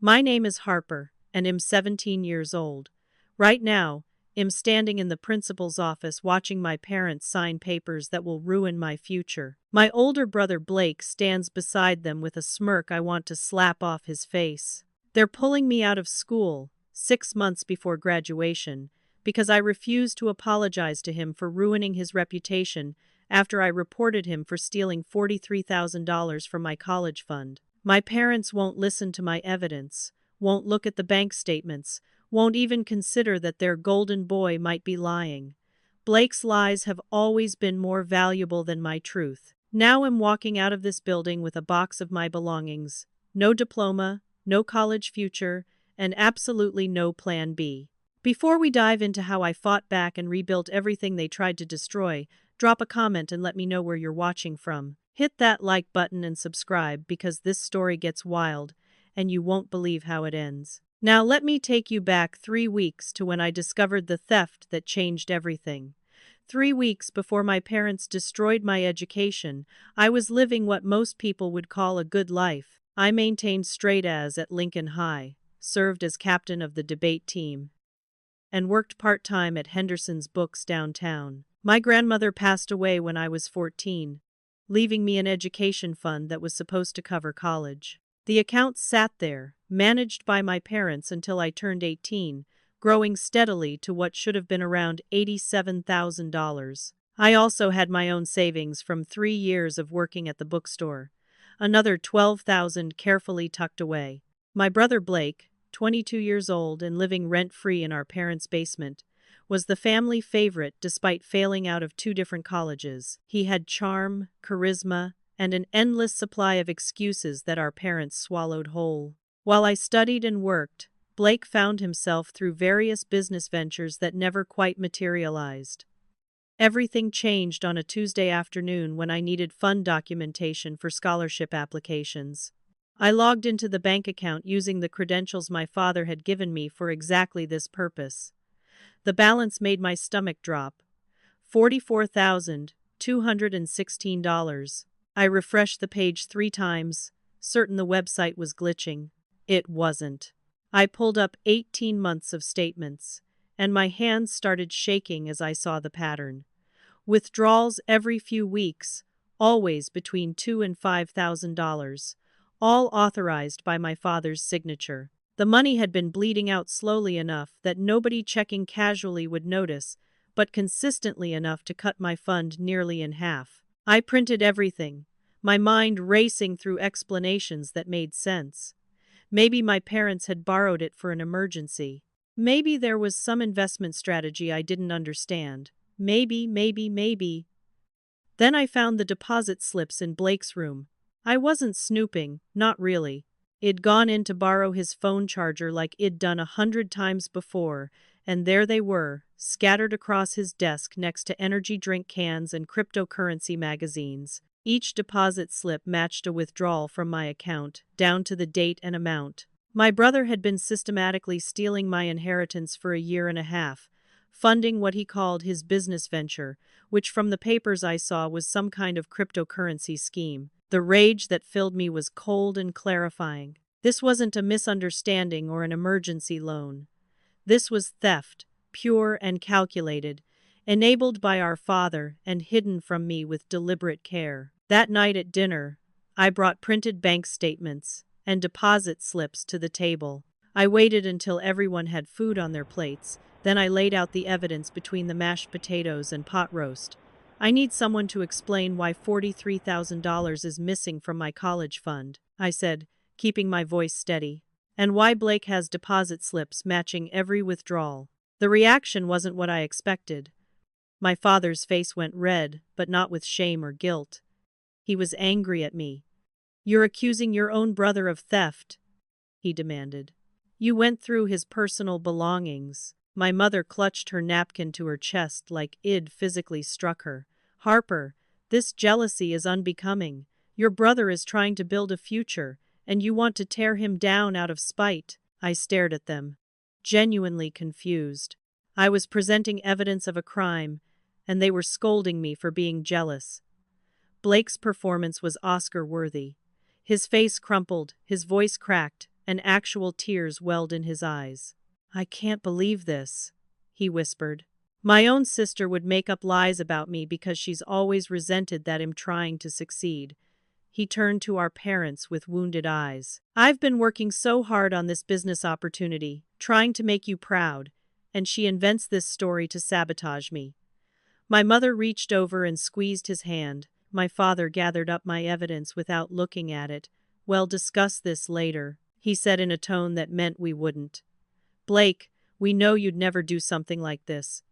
My name is Harper, and I'm 17 years old. Right now, I'm standing in the principal's office watching my parents sign papers that will ruin my future. My older brother Blake stands beside them with a smirk I want to slap off his face. They're pulling me out of school, 6 months before graduation, because I refused to apologize to him for ruining his reputation after I reported him for stealing $43,000 from my college fund. My parents won't listen to my evidence, won't look at the bank statements, won't even consider that their golden boy might be lying. Blake's lies have always been more valuable than my truth. Now I'm walking out of this building with a box of my belongings. No diploma, no college future, and absolutely no plan B. Before we dive into how I fought back and rebuilt everything they tried to destroy, drop a comment and let me know where you're watching from. Hit that like button and subscribe because this story gets wild, and you won't believe how it ends. Now let me take you back 3 weeks to when I discovered the theft that changed everything. 3 weeks before my parents destroyed my education, I was living what most people would call a good life. I maintained straight A's at Lincoln High, served as captain of the debate team, and worked part-time at Henderson's Books downtown. My grandmother passed away when I was 14, leaving me an education fund that was supposed to cover college. The account sat there, managed by my parents until I turned 18, growing steadily to what should have been around $87,000. I also had my own savings from 3 years of working at the bookstore, another $12,000 carefully tucked away. My brother Blake, 22 years old and living rent-free in our parents' basement, was the family favorite despite failing out of 2 different colleges. He had charm, charisma, and an endless supply of excuses that our parents swallowed whole. While I studied and worked, Blake found himself through various business ventures that never quite materialized. Everything changed on a Tuesday afternoon when I needed fund documentation for scholarship applications. I logged into the bank account using the credentials my father had given me for exactly this purpose. The balance made my stomach drop. $44,216. I refreshed the page 3 times, certain the website was glitching. It wasn't. I pulled up 18 months of statements, and my hands started shaking as I saw the pattern. Withdrawals every few weeks, always between $2,000 and $5,000, all authorized by my father's signature. The money had been bleeding out slowly enough that nobody checking casually would notice, but consistently enough to cut my fund nearly in half. I printed everything, my mind racing through explanations that made sense. Maybe my parents had borrowed it for an emergency. Maybe there was some investment strategy I didn't understand. Maybe. Then I found the deposit slips in Blake's room. I wasn't snooping, not really. I'd gone in to borrow his phone charger like I'd done 100 times before, and there they were, scattered across his desk next to energy drink cans and cryptocurrency magazines. Each deposit slip matched a withdrawal from my account, down to the date and amount. My brother had been systematically stealing my inheritance for a year and a half, funding what he called his business venture, which from the papers I saw was some kind of cryptocurrency scheme. The rage that filled me was cold and clarifying. This wasn't a misunderstanding or an emergency loan. This was theft, pure and calculated, enabled by our father and hidden from me with deliberate care. That night at dinner, I brought printed bank statements and deposit slips to the table. I waited until everyone had food on their plates, then I laid out the evidence between the mashed potatoes and pot roast. I need someone to explain why $43,000 is missing from my college fund, I said, keeping my voice steady, and why Blake has deposit slips matching every withdrawal. The reaction wasn't what I expected. My father's face went red, but not with shame or guilt. He was angry at me. "You're accusing your own brother of theft," he demanded. "You went through his personal belongings." My mother clutched her napkin to her chest like I'd physically struck her. "Harper, this jealousy is unbecoming. Your brother is trying to build a future, and you want to tear him down out of spite." I stared at them, genuinely confused. I was presenting evidence of a crime, and they were scolding me for being jealous. Blake's performance was Oscar-worthy. His face crumpled, his voice cracked, and actual tears welled in his eyes. "I can't believe this," he whispered. "My own sister would make up lies about me because she's always resented that I'm trying to succeed." He turned to our parents with wounded eyes. "I've been working so hard on this business opportunity, trying to make you proud, and she invents this story to sabotage me." My mother reached over and squeezed his hand. My father gathered up my evidence without looking at it. "We'll discuss this later," he said in a tone that meant we wouldn't. "Blake, we know you'd never do something like this."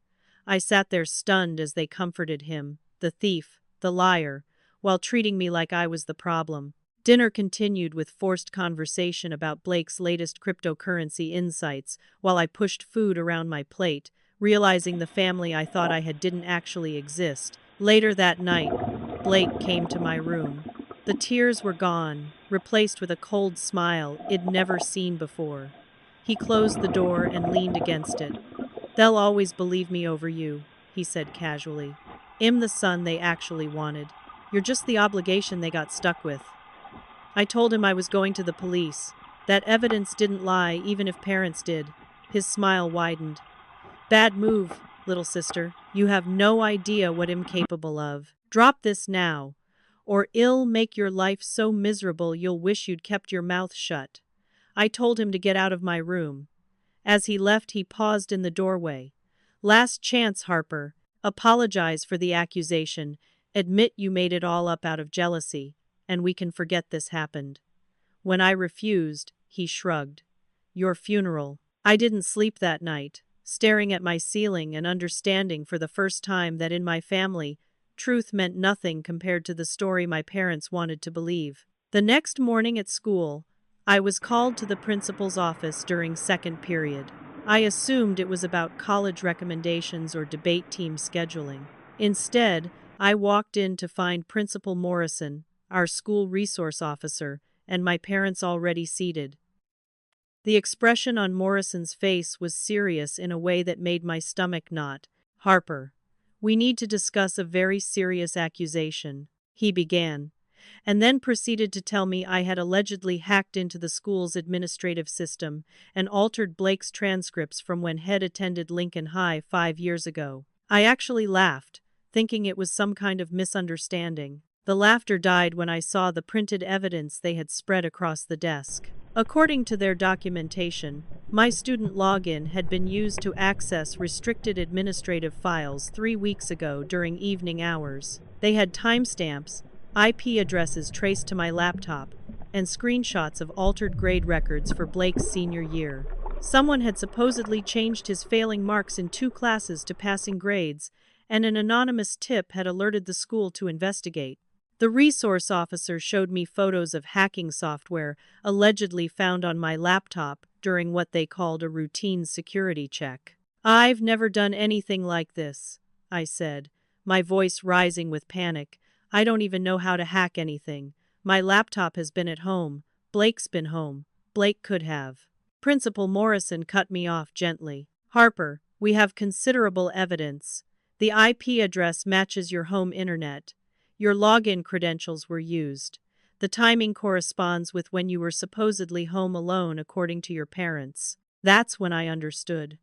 I sat there stunned as they comforted him, the thief, the liar, while treating me like I was the problem. Dinner continued with forced conversation about Blake's latest cryptocurrency insights while I pushed food around my plate, realizing the family I thought I had didn't actually exist. Later that night, Blake came to my room. The tears were gone, replaced with a cold smile I'd never seen before. He closed the door and leaned against it. "They'll always believe me over you," he said casually. "I'm the son they actually wanted. You're just the obligation they got stuck with." I told him I was going to the police. That evidence didn't lie, even if parents did. His smile widened. "Bad move, little sister. You have no idea what I'm capable of. Drop this now, or it'll make your life so miserable you'll wish you'd kept your mouth shut." I told him to get out of my room. As he left, he paused in the doorway. "Last chance, Harper. Apologize for the accusation. Admit you made it all up out of jealousy, and we can forget this happened." When I refused, he shrugged. "Your funeral." I didn't sleep that night, staring at my ceiling and understanding for the first time that in my family, truth meant nothing compared to the story my parents wanted to believe. The next morning at school, I was called to the principal's office during second period. I assumed it was about college recommendations or debate team scheduling. Instead, I walked in to find Principal Morrison, our school resource officer, and my parents already seated. The expression on Morrison's face was serious in a way that made my stomach knot. "Harper, we need to discuss a very serious accusation," he began, and then proceeded to tell me I had allegedly hacked into the school's administrative system and altered Blake's transcripts from when Head attended Lincoln High 5 years ago. I actually laughed, thinking it was some kind of misunderstanding. The laughter died when I saw the printed evidence they had spread across the desk. According to their documentation, my student login had been used to access restricted administrative files 3 weeks ago during evening hours. They had timestamps, IP addresses traced to my laptop, and screenshots of altered grade records for Blake's senior year. Someone had supposedly changed his failing marks in 2 classes to passing grades, and an anonymous tip had alerted the school to investigate. The resource officer showed me photos of hacking software allegedly found on my laptop during what they called a routine security check. "I've never done anything like this," I said, my voice rising with panic. "I don't even know how to hack anything. My laptop has been at home. Blake's been home. Blake could have." Principal Morrison cut me off gently. "Harper, we have considerable evidence. The IP address matches your home internet. Your login credentials were used. The timing corresponds with when you were supposedly home alone according to your parents." That's when I understood.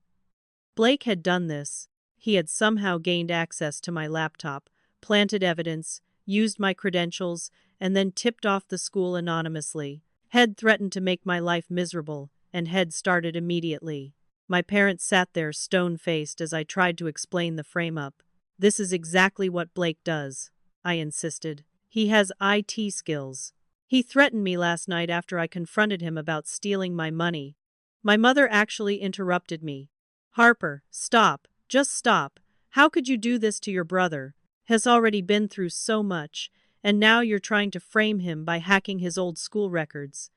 Blake had done this. He had somehow gained access to my laptop, planted evidence, used my credentials, and then tipped off the school anonymously. Head threatened to make my life miserable, and Head started immediately. My parents sat there stone-faced as I tried to explain the frame-up. "This is exactly what Blake does," I insisted. "He has IT skills. He threatened me last night after I confronted him about stealing my money." My mother actually interrupted me. "Harper, stop. Just stop. How could you do this to your brother? Has already been through so much, and now you're trying to frame him by hacking his old school records.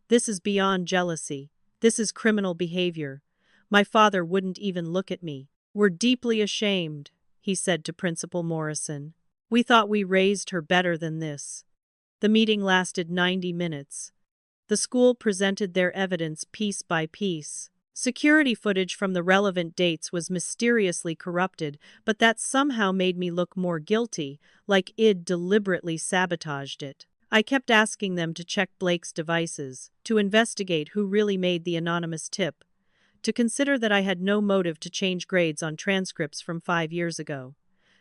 This is beyond jealousy. This is criminal behavior." My father wouldn't even look at me. "We're deeply ashamed," he said to Principal Morrison. "We thought we raised her better than this." The meeting lasted 90 minutes. The school presented their evidence piece by piece. Security footage from the relevant dates was mysteriously corrupted, but that somehow made me look more guilty, like I'd deliberately sabotaged it. I kept asking them to check Blake's devices, to investigate who really made the anonymous tip, to consider that I had no motive to change grades on transcripts from 5 years ago.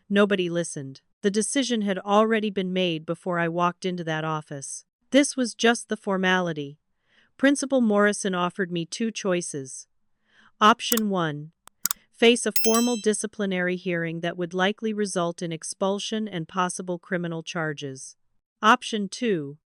Nobody listened. The decision had already been made before I walked into that office. This was just the formality. Principal Morrison offered me two choices. Option 1. Face a formal disciplinary hearing that would likely result in expulsion and possible criminal charges. Option 2.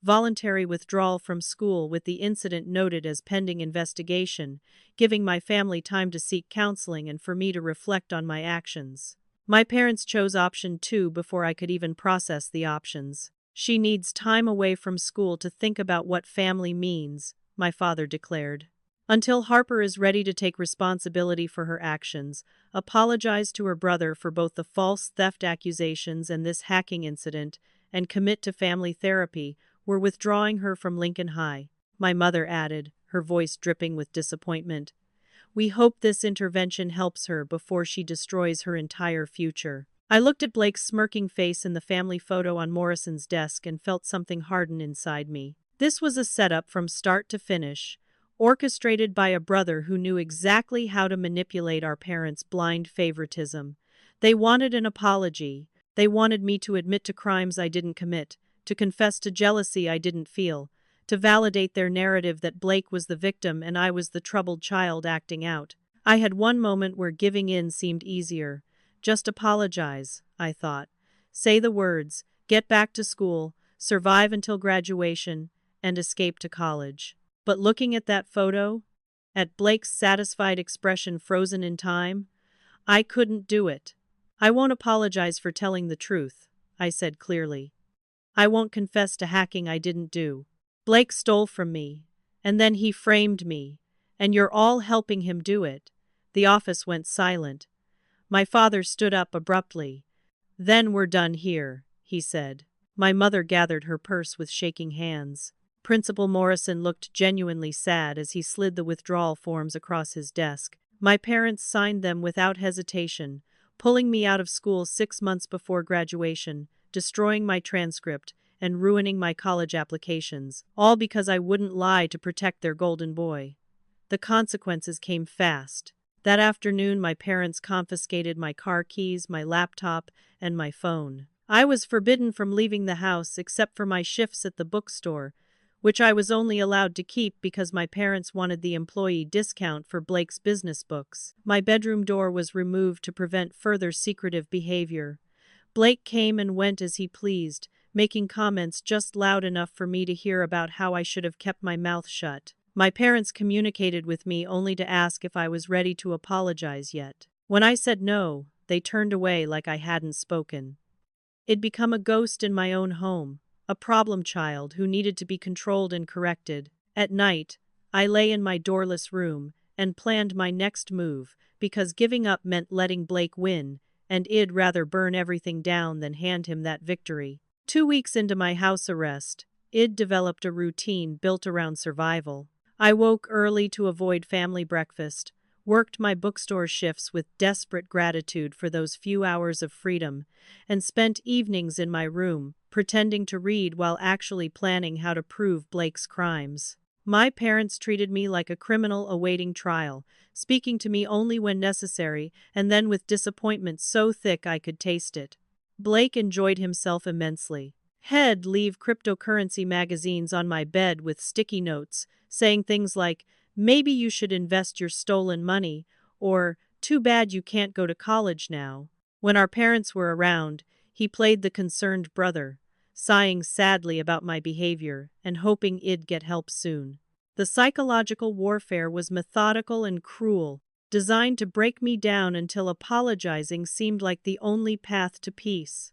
Voluntary withdrawal from school with the incident noted as pending investigation, giving my family time to seek counseling and for me to reflect on my actions. My parents chose option 2 before I could even process the options. She needs time away from school to think about what family means, my father declared. Until Harper is ready to take responsibility for her actions, apologize to her brother for both the false theft accusations and this hacking incident, and commit to family therapy, we're withdrawing her from Lincoln High, my mother added, her voice dripping with disappointment. We hope this intervention helps her before she destroys her entire future. I looked at Blake's smirking face in the family photo on Morrison's desk and felt something harden inside me. This was a setup from start to finish, orchestrated by a brother who knew exactly how to manipulate our parents' blind favoritism. They wanted an apology. They wanted me to admit to crimes I didn't commit, to confess to jealousy I didn't feel, to validate their narrative that Blake was the victim and I was the troubled child acting out. I had one moment where giving in seemed easier. Just apologize, I thought. Say the words, get back to school, survive until graduation, and escape to college. But looking at that photo, at Blake's satisfied expression frozen in time, I couldn't do it. I won't apologize for telling the truth, I said clearly. I won't confess to hacking I didn't do. Blake stole from me, and then he framed me, and you're all helping him do it. The office went silent. My father stood up abruptly. Then we're done here, he said. My mother gathered her purse with shaking hands. Principal Morrison looked genuinely sad as he slid the withdrawal forms across his desk. My parents signed them without hesitation, pulling me out of school 6 months before graduation, destroying my transcript, and ruining my college applications, all because I wouldn't lie to protect their golden boy. The consequences came fast. That afternoon, my parents confiscated my car keys, my laptop, and my phone. I was forbidden from leaving the house except for my shifts at the bookstore, which I was only allowed to keep because my parents wanted the employee discount for Blake's business books. My bedroom door was removed to prevent further secretive behavior. Blake came and went as he pleased, making comments just loud enough for me to hear about how I should have kept my mouth shut. My parents communicated with me only to ask if I was ready to apologize yet. When I said no, they turned away like I hadn't spoken. I'd become a ghost in my own home, a problem child who needed to be controlled and corrected. At night, I lay in my doorless room and planned my next move, because giving up meant letting Blake win, and I'd rather burn everything down than hand him that victory. 2 weeks into my house arrest, I'd developed a routine built around survival. I woke early to avoid family breakfast, worked my bookstore shifts with desperate gratitude for those few hours of freedom, and spent evenings in my room, pretending to read while actually planning how to prove Blake's crimes. My parents treated me like a criminal awaiting trial, speaking to me only when necessary, and then with disappointment so thick I could taste it. Blake enjoyed himself immensely. He'd leave cryptocurrency magazines on my bed with sticky notes, saying things like, "Maybe you should invest your stolen money," or "Too bad you can't go to college now." When our parents were around, he played the concerned brother, sighing sadly about my behavior and hoping I'd get help soon. The psychological warfare was methodical and cruel, designed to break me down until apologizing seemed like the only path to peace.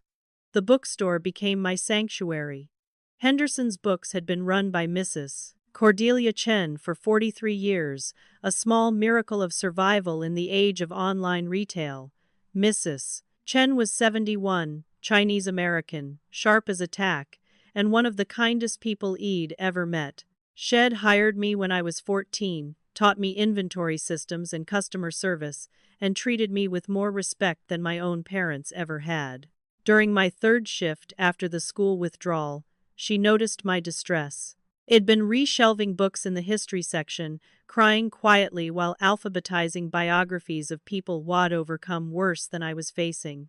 The bookstore became my sanctuary. Henderson's Books had been run by Mrs. Cordelia Chen for 43 years, a small miracle of survival in the age of online retail. Mrs. Chen was 71, Chinese American, sharp as a tack, and one of the kindest people I'd ever met. She'd hired me when I was 14, taught me inventory systems and customer service, and treated me with more respect than my own parents ever had. During my third shift after the school withdrawal, She noticed my distress. I'd been reshelving books in the history section, crying quietly while alphabetizing biographies of people who'd overcome worse than I was facing.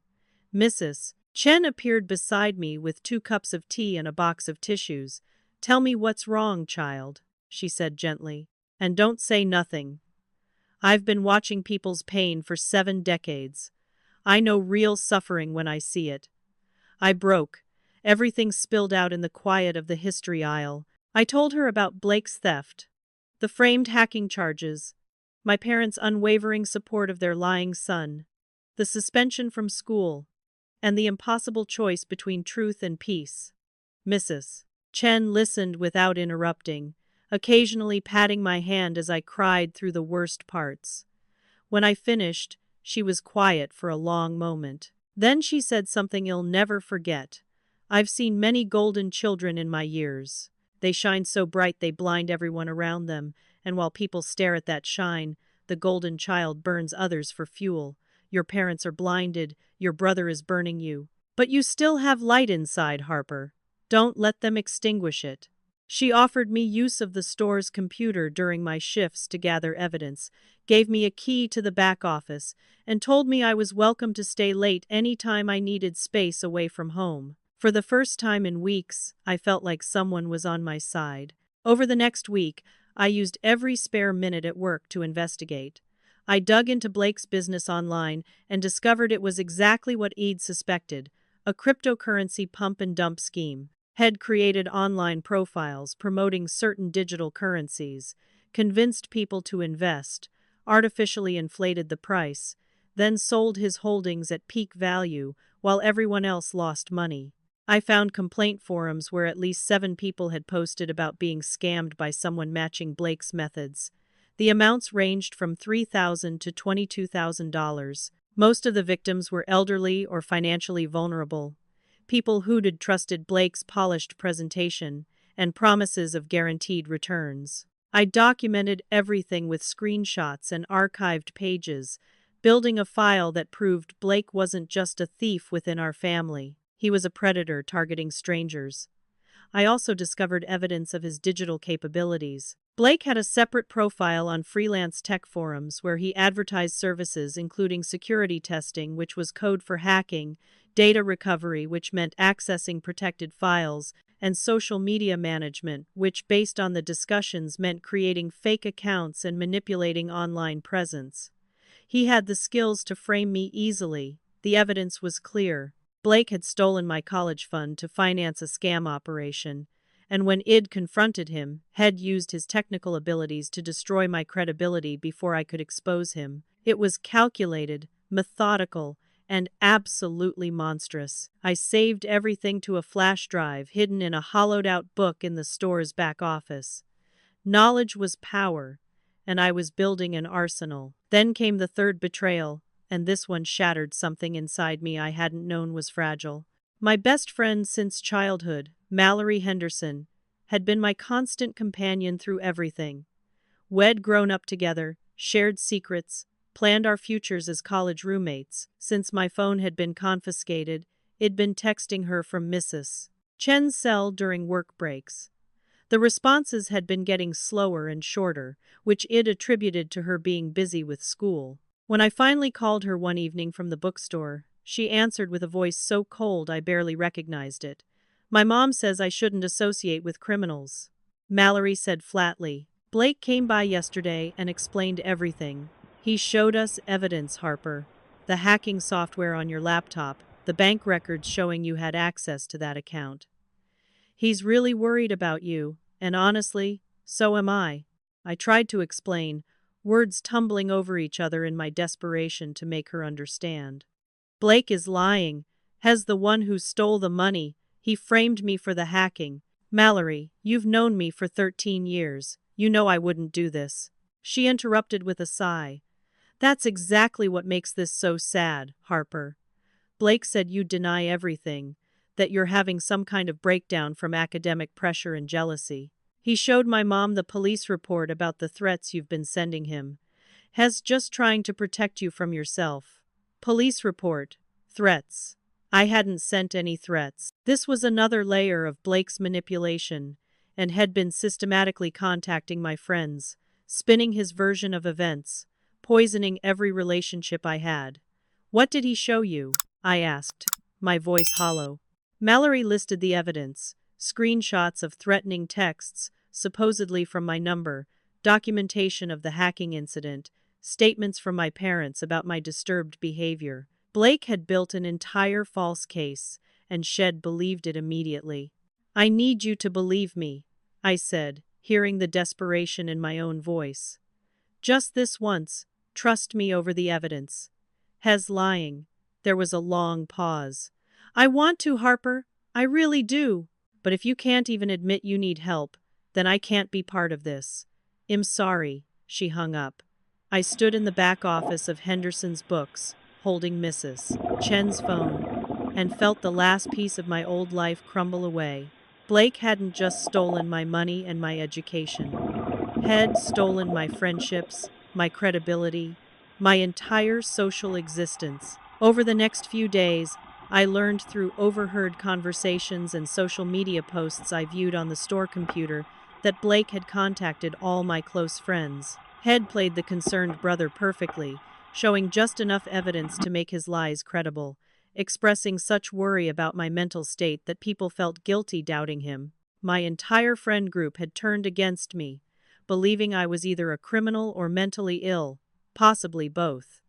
Mrs. Chen appeared beside me with 2 cups of tea and a box of tissues. "Tell me what's wrong, child," she said gently. "And don't say nothing. I've been watching people's pain for 7 decades. I know real suffering when I see it." I broke. Everything spilled out in the quiet of the history aisle. I told her about Blake's theft, the framed hacking charges, my parents' unwavering support of their lying son, the suspension from school, and the impossible choice between truth and peace. Mrs. Chen listened without interrupting, occasionally patting my hand as I cried through the worst parts. When I finished, she was quiet for a long moment. Then she said something I'll never forget. "I've seen many golden children in my years. They shine so bright they blind everyone around them, and while people stare at that shine, the golden child burns others for fuel. Your parents are blinded, your brother is burning you. But you still have light inside, Harper. Don't let them extinguish it." She offered me use of the store's computer during my shifts to gather evidence, gave me a key to the back office, and told me I was welcome to stay late any time I needed space away from home. For the first time in weeks, I felt like someone was on my side. Over the next week, I used every spare minute at work to investigate. I dug into Blake's business online and discovered it was exactly what I'd suspected, a cryptocurrency pump and dump scheme. Had created online profiles promoting certain digital currencies, convinced people to invest, artificially inflated the price, then sold his holdings at peak value while everyone else lost money. I found complaint forums where at least 7 people had posted about being scammed by someone matching Blake's methods. The amounts ranged from $3,000 to $22,000. Most of the victims were elderly or financially vulnerable, people who'd trusted Blake's polished presentation and promises of guaranteed returns. I documented everything with screenshots and archived pages, building a file that proved Blake wasn't just a thief within our family. He was a predator targeting strangers. I also discovered evidence of his digital capabilities. Blake had a separate profile on freelance tech forums where he advertised services including security testing, which was code for hacking, data recovery, which meant accessing protected files, and social media management, which, based on the discussions, meant creating fake accounts and manipulating online presence. He had the skills to frame me easily. The evidence was clear. Blake had stolen my college fund to finance a scam operation, and when I'd confronted him, had used his technical abilities to destroy my credibility before I could expose him. It was calculated, methodical, and absolutely monstrous. I saved everything to a flash drive hidden in a hollowed-out book in the store's back office. Knowledge was power, and I was building an arsenal. Then came the third betrayal, and this one shattered something inside me I hadn't known was fragile. My best friend since childhood, Mallory Henderson, had been my constant companion through everything. We'd grown up together, shared secrets, planned our futures as college roommates. Since my phone had been confiscated, I'd been texting her from Mrs. Chen's cell during work breaks. The responses had been getting slower and shorter, which I'd attributed to her being busy with school. When I finally called her one evening from the bookstore, she answered with a voice so cold I barely recognized it. "My mom says I shouldn't associate with criminals," Mallory said flatly. "Blake came by yesterday and explained everything. He showed us evidence, Harper. The hacking software on your laptop, the bank records showing you had access to that account. He's really worried about you, and honestly, so am I." I tried to explain, words tumbling over each other in my desperation to make her understand. "Blake is lying. Has the one who stole the money. He framed me for the hacking. Mallory, you've known me for 13 years. You know I wouldn't do this." She interrupted with a sigh. "That's exactly what makes this so sad, Harper. Blake said you deny everything, that you're having some kind of breakdown from academic pressure and jealousy. He showed my mom the police report about the threats you've been sending him. Has just trying to protect you from yourself." "Police report. Threats." I hadn't sent any threats. This was another layer of Blake's manipulation, and had been systematically contacting my friends, spinning his version of events, poisoning every relationship I had. "What did he show you?" I asked, my voice hollow. Mallory listed the evidence: screenshots of threatening texts, supposedly from my number, documentation of the hacking incident, statements from my parents about my disturbed behavior. Blake had built an entire false case, and Shed believed it immediately. "I need you to believe me," I said, hearing the desperation in my own voice. "Just this once, trust me over the evidence." "Hez lying." There was a long pause. "I want to, Harper. I really do. But if you can't even admit you need help, then I can't be part of this." "I'm sorry," she hung up. I stood in the back office of Henderson's Books, holding Mrs. Chen's phone, and felt the last piece of my old life crumble away. Blake hadn't just stolen my money and my education. Had stolen my friendships, my credibility, my entire social existence. Over the next few days, I learned through overheard conversations and social media posts I viewed on the store computer that Blake had contacted all my close friends. Had played the concerned brother perfectly, showing just enough evidence to make his lies credible, expressing such worry about my mental state that people felt guilty doubting him. My entire friend group had turned against me, believing I was either a criminal or mentally ill, possibly both.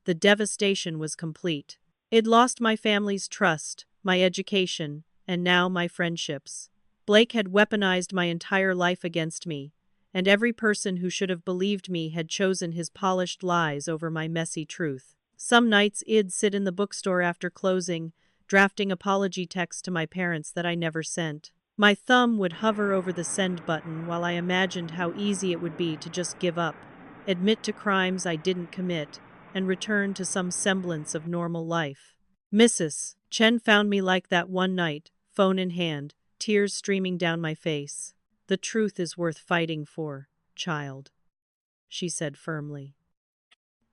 The devastation was complete. I'd lost my family's trust, my education, and now my friendships. Blake had weaponized my entire life against me, and every person who should have believed me had chosen his polished lies over my messy truth. Some nights I'd sit in the bookstore after closing, drafting apology texts to my parents that I never sent. My thumb would hover over the send button while I imagined how easy it would be to just give up, admit to crimes I didn't commit, and return to some semblance of normal life. Mrs. Chen found me like that one night, phone in hand, tears streaming down my face. "The truth is worth fighting for, child," she said firmly.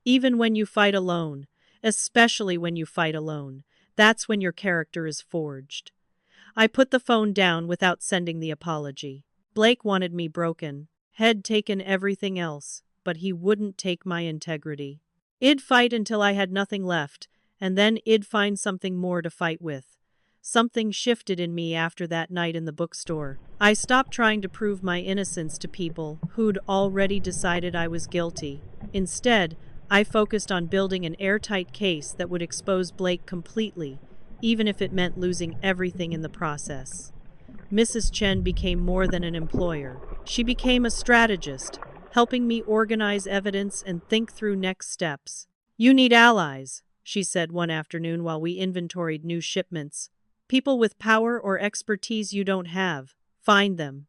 "Even when you fight alone, especially when you fight alone, that's when your character is forged." I put the phone down without sending the apology. Blake wanted me broken, had taken everything else, but he wouldn't take my integrity. I'd fight until I had nothing left, and then I'd find something more to fight with. Something shifted in me after that night in the bookstore. I stopped trying to prove my innocence to people who'd already decided I was guilty. Instead, I focused on building an airtight case that would expose Blake completely, even if it meant losing everything in the process. Mrs. Chen became more than an employer. She became a strategist, helping me organize evidence and think through next steps. "You need allies," she said one afternoon while we inventoried new shipments. "People with power or expertise you don't have. Find them."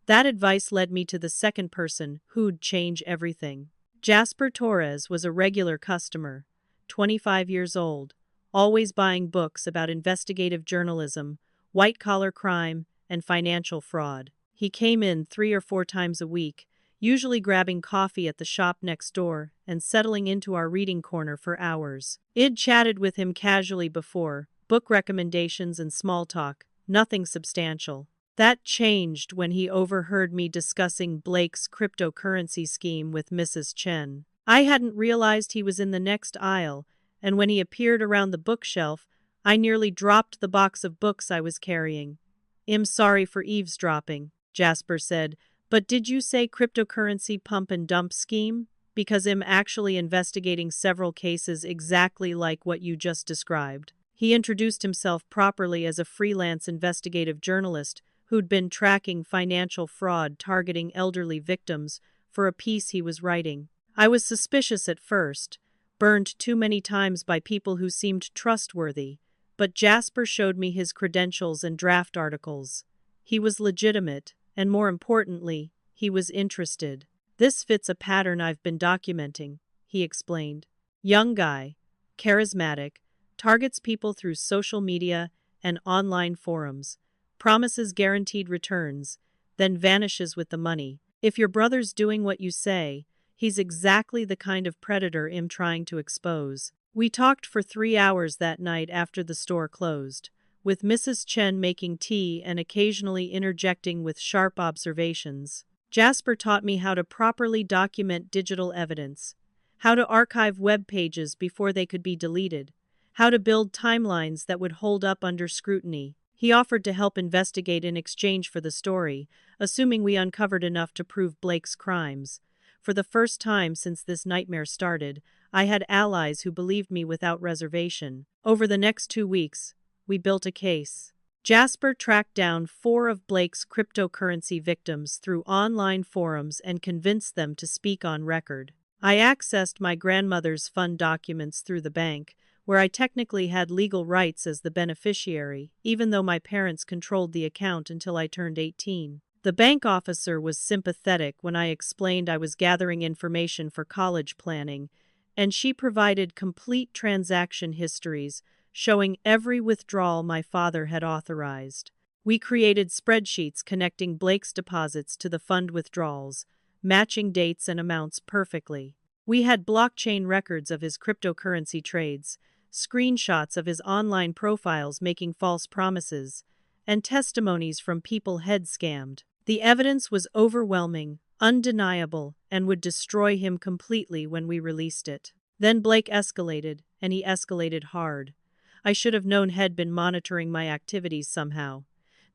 That advice led me to the second person who'd change everything. Jasper Torres was a regular customer, 25 years old, always buying books about investigative journalism, white-collar crime, and financial fraud. He came in 3 or 4 times a week, usually grabbing coffee at the shop next door and settling into our reading corner for hours. I'd chatted with him casually before, book recommendations and small talk, nothing substantial. That changed when he overheard me discussing Blake's cryptocurrency scheme with Mrs. Chen. I hadn't realized he was in the next aisle, and when he appeared around the bookshelf, I nearly dropped the box of books I was carrying. "I'm sorry for eavesdropping," Jasper said, "but did you say cryptocurrency pump and dump scheme? Because I'm actually investigating several cases exactly like what you just described." He introduced himself properly as a freelance investigative journalist who'd been tracking financial fraud targeting elderly victims for a piece he was writing. I was suspicious at first, burned too many times by people who seemed trustworthy, but Jasper showed me his credentials and draft articles. He was legitimate, and more importantly, he was interested. "This fits a pattern I've been documenting," he explained. "Young guy, charismatic, targets people through social media and online forums, promises guaranteed returns, then vanishes with the money. If your brother's doing what you say, he's exactly the kind of predator I'm trying to expose." We talked for 3 hours that night after the store closed, with Mrs. Chen making tea and occasionally interjecting with sharp observations. Jasper taught me how to properly document digital evidence, how to archive web pages before they could be deleted, how to build timelines that would hold up under scrutiny. He offered to help investigate in exchange for the story, assuming we uncovered enough to prove Blake's crimes. For the first time since this nightmare started, I had allies who believed me without reservation. Over the next 2 weeks, we built a case. Jasper tracked down 4 of Blake's cryptocurrency victims through online forums and convinced them to speak on record. I accessed my grandmother's fund documents through the bank, where I technically had legal rights as the beneficiary, even though my parents controlled the account until I turned 18. The bank officer was sympathetic when I explained I was gathering information for college planning, and she provided complete transaction histories showing every withdrawal my father had authorized. We created spreadsheets connecting Blake's deposits to the fund withdrawals, matching dates and amounts perfectly. We had blockchain records of his cryptocurrency trades, screenshots of his online profiles making false promises, and testimonies from people head scammed. The evidence was overwhelming, undeniable, and would destroy him completely when we released it. Then Blake escalated, and he escalated hard. I should have known Head been monitoring my activities somehow.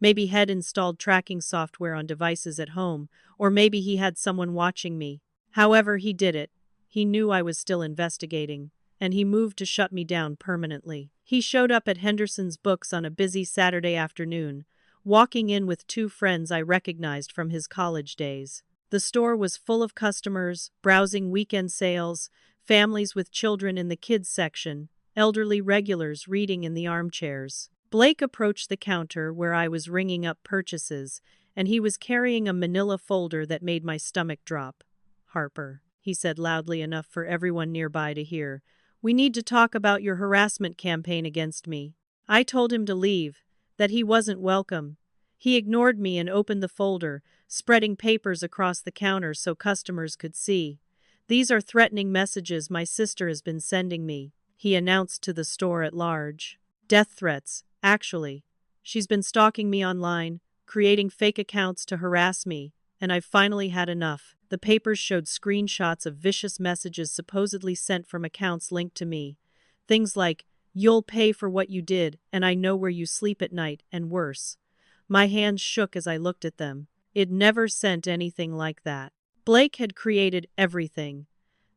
Maybe Head installed tracking software on devices at home, or maybe he had someone watching me. However he did it, he knew I was still investigating, and he moved to shut me down permanently. He showed up at Henderson's Books on a busy Saturday afternoon, walking in with 2 friends I recognized from his college days. The store was full of customers, browsing weekend sales, families with children in the kids section, elderly regulars reading in the armchairs. Blake approached the counter where I was ringing up purchases, and he was carrying a manila folder that made my stomach drop. "Harper," he said loudly enough for everyone nearby to hear, "we need to talk about your harassment campaign against me." I told him to leave, that he wasn't welcome. He ignored me and opened the folder, spreading papers across the counter so customers could see. "These are threatening messages my sister has been sending me," he announced to the store at large. "Death threats, actually. She's been stalking me online, creating fake accounts to harass me, and I've finally had enough." The papers showed screenshots of vicious messages supposedly sent from accounts linked to me. Things like, "You'll pay for what you did, and I know where you sleep at night," and worse. My hands shook as I looked at them. It never sent anything like that. Blake had created everything,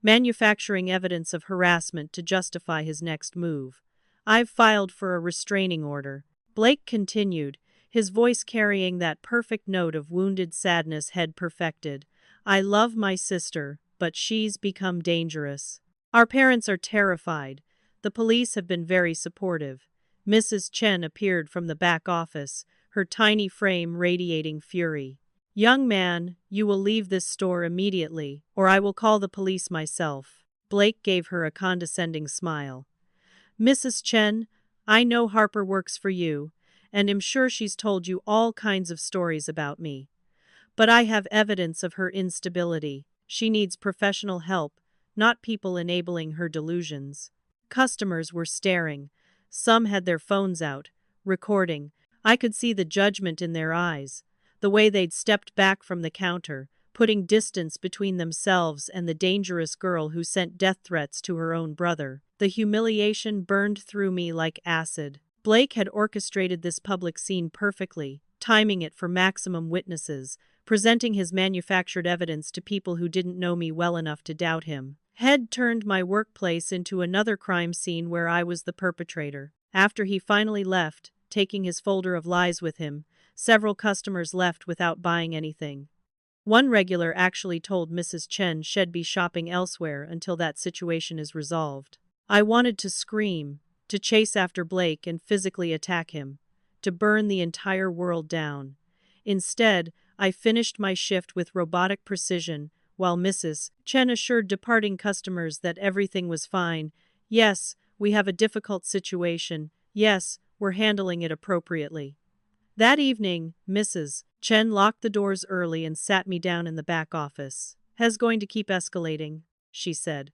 manufacturing evidence of harassment to justify his next move. "I've filed for a restraining order," Blake continued, his voice carrying that perfect note of wounded sadness Head perfected. "I love my sister, but she's become dangerous. Our parents are terrified. The police have been very supportive." Mrs. Chen appeared from the back office, her tiny frame radiating fury. "Young man, you will leave this store immediately, or I will call the police myself." Blake gave her a condescending smile. "Mrs. Chen, I know Harper works for you, and am sure she's told you all kinds of stories about me. But I have evidence of her instability. She needs professional help, not people enabling her delusions." Customers were staring. Some had their phones out, recording. I could see the judgment in their eyes, the way they'd stepped back from the counter, putting distance between themselves and the dangerous girl who sent death threats to her own brother. The humiliation burned through me like acid. Blake had orchestrated this public scene perfectly, timing it for maximum witnesses, presenting his manufactured evidence to people who didn't know me well enough to doubt him. Head turned my workplace into another crime scene where I was the perpetrator. After he finally left, taking his folder of lies with him, several customers left without buying anything. One regular actually told Mrs. Chen she'd be shopping elsewhere until that situation is resolved. I wanted to scream, to chase after Blake and physically attack him, to burn the entire world down. Instead, I finished my shift with robotic precision, while Mrs. Chen assured departing customers that everything was fine. "Yes, we have a difficult situation. Yes, we're handling it appropriately." That evening, Mrs. Chen locked the doors early and sat me down in the back office. "Has going to keep escalating," she said.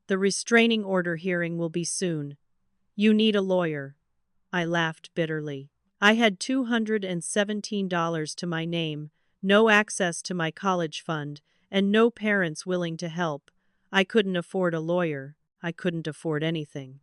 The restraining order hearing will be soon. You need a lawyer." I laughed bitterly. I had $217 to my name, no access to my college fund, and no parents willing to help. I couldn't afford a lawyer. I couldn't afford anything.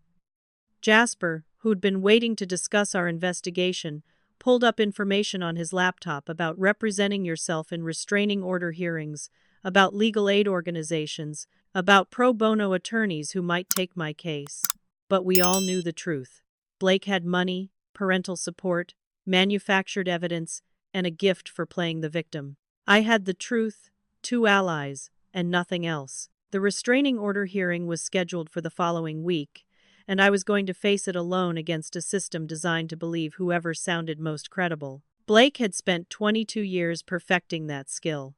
Jasper, who'd been waiting to discuss our investigation, pulled up information on his laptop about representing yourself in restraining order hearings, about legal aid organizations, about pro bono attorneys who might take my case. But we all knew the truth. Blake had money, parental support, manufactured evidence, and a gift for playing the victim. I had the truth, 2 allies, and nothing else. The restraining order hearing was scheduled for the following week, and I was going to face it alone against a system designed to believe whoever sounded most credible. Blake had spent 22 years perfecting that skill.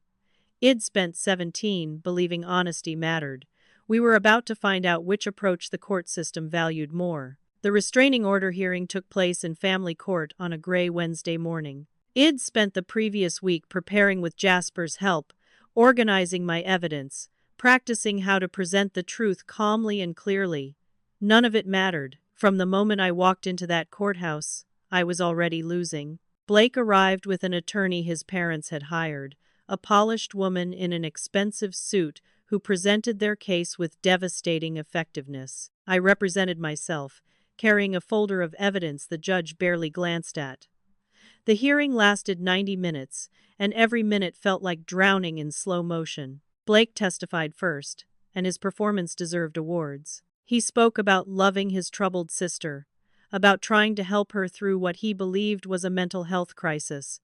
Id spent 17 believing honesty mattered. We were about to find out which approach the court system valued more. The restraining order hearing took place in family court on a gray Wednesday morning. Id spent the previous week preparing with Jasper's help, organizing my evidence, practicing how to present the truth calmly and clearly. None of it mattered. From the moment I walked into that courthouse, I was already losing. Blake arrived with an attorney his parents had hired, a polished woman in an expensive suit who presented their case with devastating effectiveness. I represented myself, carrying a folder of evidence the judge barely glanced at. The hearing lasted 90 minutes, and every minute felt like drowning in slow motion. Blake testified first, and his performance deserved awards. He spoke about loving his troubled sister, about trying to help her through what he believed was a mental health crisis,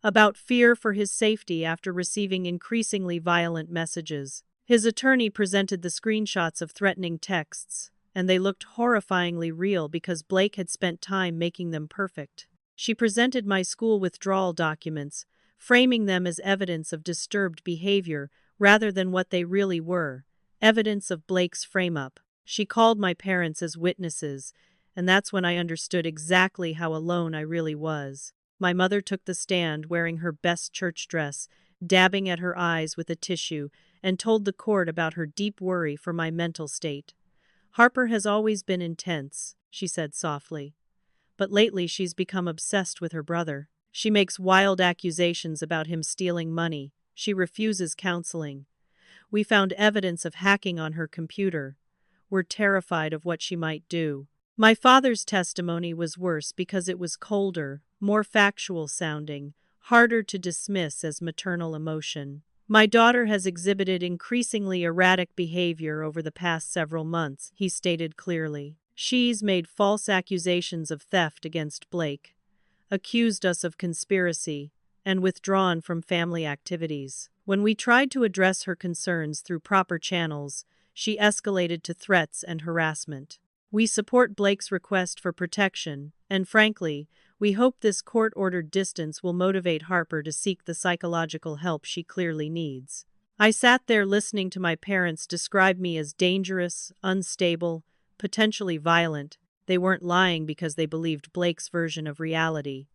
about fear for his safety after receiving increasingly violent messages. His attorney presented the screenshots of threatening texts, and they looked horrifyingly real because Blake had spent time making them perfect. She presented my school withdrawal documents, framing them as evidence of disturbed behavior rather than what they really were, evidence of Blake's frame-up. She called my parents as witnesses, and that's when I understood exactly how alone I really was. My mother took the stand wearing her best church dress, dabbing at her eyes with a tissue, and told the court about her deep worry for my mental state. "Harper has always been intense," she said softly. "But lately she's become obsessed with her brother. She makes wild accusations about him stealing money. She refuses counseling. We found evidence of hacking on her computer. We're terrified of what she might do." My father's testimony was worse because it was colder, more factual sounding, harder to dismiss as maternal emotion. "My daughter has exhibited increasingly erratic behavior over the past several months," he stated clearly. "She's made false accusations of theft against Blake, accused us of conspiracy, and withdrawn from family activities. When we tried to address her concerns through proper channels, she escalated to threats and harassment. We support Blake's request for protection, and frankly, we hope this court-ordered distance will motivate Harper to seek the psychological help she clearly needs." I sat there listening to my parents describe me as dangerous, unstable, potentially violent. They weren't lying because they believed Blake's version of reality.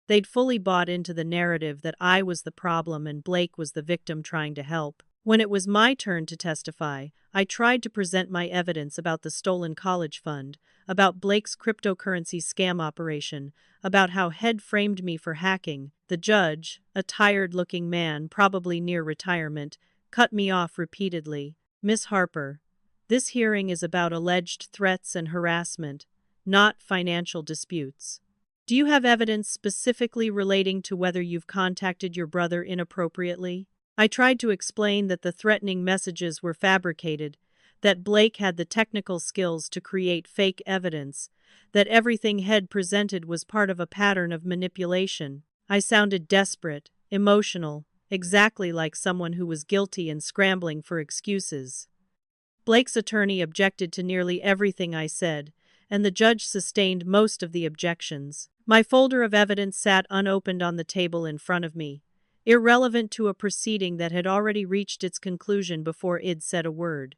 They'd fully bought into the narrative that I was the problem and Blake was the victim trying to help. When it was my turn to testify, I tried to present my evidence about the stolen college fund, about Blake's cryptocurrency scam operation, about how Head framed me for hacking. The judge, a tired-looking man, probably near retirement, cut me off repeatedly. "Miss Harper, this hearing is about alleged threats and harassment, not financial disputes. Do you have evidence specifically relating to whether you've contacted your brother inappropriately?" I tried to explain that the threatening messages were fabricated, that Blake had the technical skills to create fake evidence, that everything Head presented was part of a pattern of manipulation. I sounded desperate, emotional, exactly like someone who was guilty and scrambling for excuses. Blake's attorney objected to nearly everything I said, and the judge sustained most of the objections. My folder of evidence sat unopened on the table in front of me, irrelevant to a proceeding that had already reached its conclusion before Id said a word.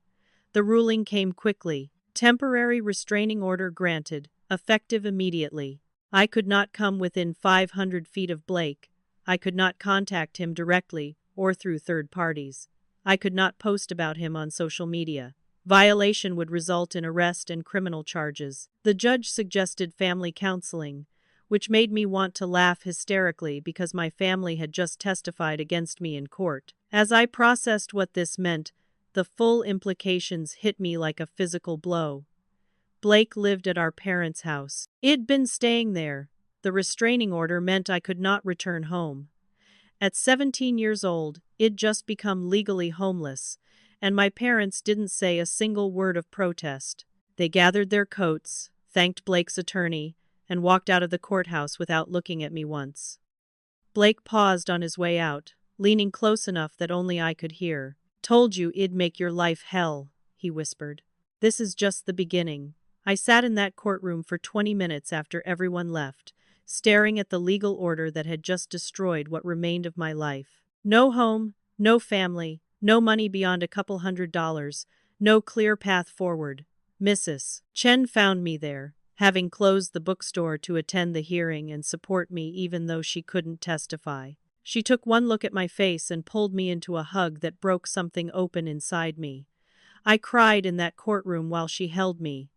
The ruling came quickly. Temporary restraining order granted, effective immediately. I could not come within 500 feet of Blake. I could not contact him directly or through third parties. I could not post about him on social media. Violation would result in arrest and criminal charges. The judge suggested family counseling, which made me want to laugh hysterically because my family had just testified against me in court. As I processed what this meant, the full implications hit me like a physical blow. Blake lived at our parents' house. I'd been staying there. The restraining order meant I could not return home. At 17 years old, I'd just become legally homeless, and my parents didn't say a single word of protest. They gathered their coats, thanked Blake's attorney, and walked out of the courthouse without looking at me once. Blake paused on his way out, leaning close enough that only I could hear. "Told you it'd make your life hell," he whispered. "This is just the beginning." I sat in that courtroom for 20 minutes after everyone left, staring at the legal order that had just destroyed what remained of my life. No home, no family, no money beyond a couple $100s, no clear path forward. Mrs. Chen found me there, having closed the bookstore to attend the hearing and support me even though she couldn't testify. She took one look at my face and pulled me into a hug that broke something open inside me. I cried in that courtroom while she held me,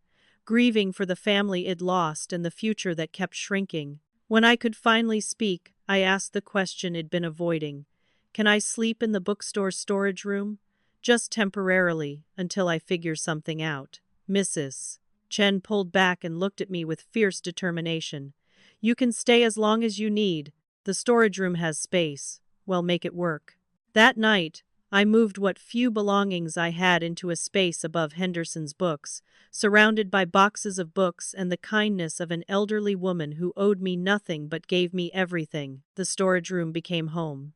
grieving for the family I'd lost and the future that kept shrinking. When I could finally speak, I asked the question I'd been avoiding. "Can I sleep in the bookstore storage room? Just temporarily, until I figure something out." Mrs. Chen pulled back and looked at me with fierce determination. "You can stay as long as you need. The storage room has space. Well, make it work." That night, I moved what few belongings I had into a space above Henderson's books, surrounded by boxes of books and the kindness of an elderly woman who owed me nothing but gave me everything. The storage room became home.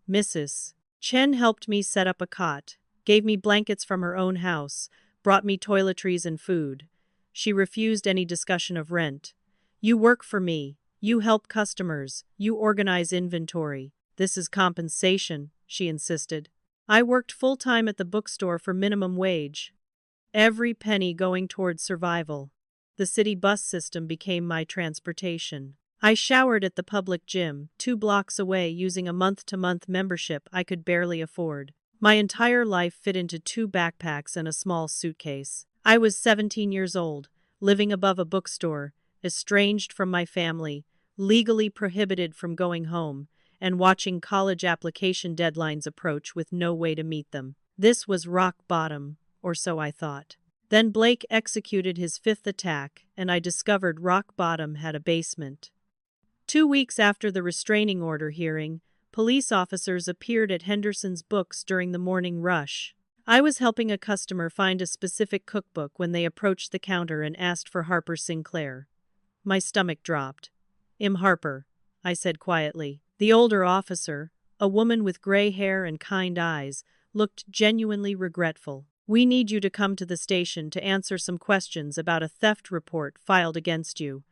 Mrs. Chen helped me set up a cot, gave me blankets from her own house, brought me toiletries and food. She refused any discussion of rent. "You work for me. You help customers. You organize inventory. This is compensation," she insisted. I worked full-time at the bookstore for minimum wage, every penny going toward survival. The city bus system became my transportation. I showered at the public gym, 2 blocks away, using a month-to-month membership I could barely afford. My entire life fit into 2 backpacks and a small suitcase. I was 17 years old, living above a bookstore, estranged from my family, legally prohibited from going home, and watching college application deadlines approach with no way to meet them. This was rock bottom, or so I thought. Then Blake executed his 5th attack, and I discovered rock bottom had a basement. 2 weeks after the restraining order hearing, police officers appeared at Henderson's books during the morning rush. I was helping a customer find a specific cookbook when they approached the counter and asked for Harper Sinclair. My stomach dropped. "I'm Harper," I said quietly. The older officer, a woman with gray hair and kind eyes, looked genuinely regretful. "We need you to come to the station to answer some questions about a theft report filed against you."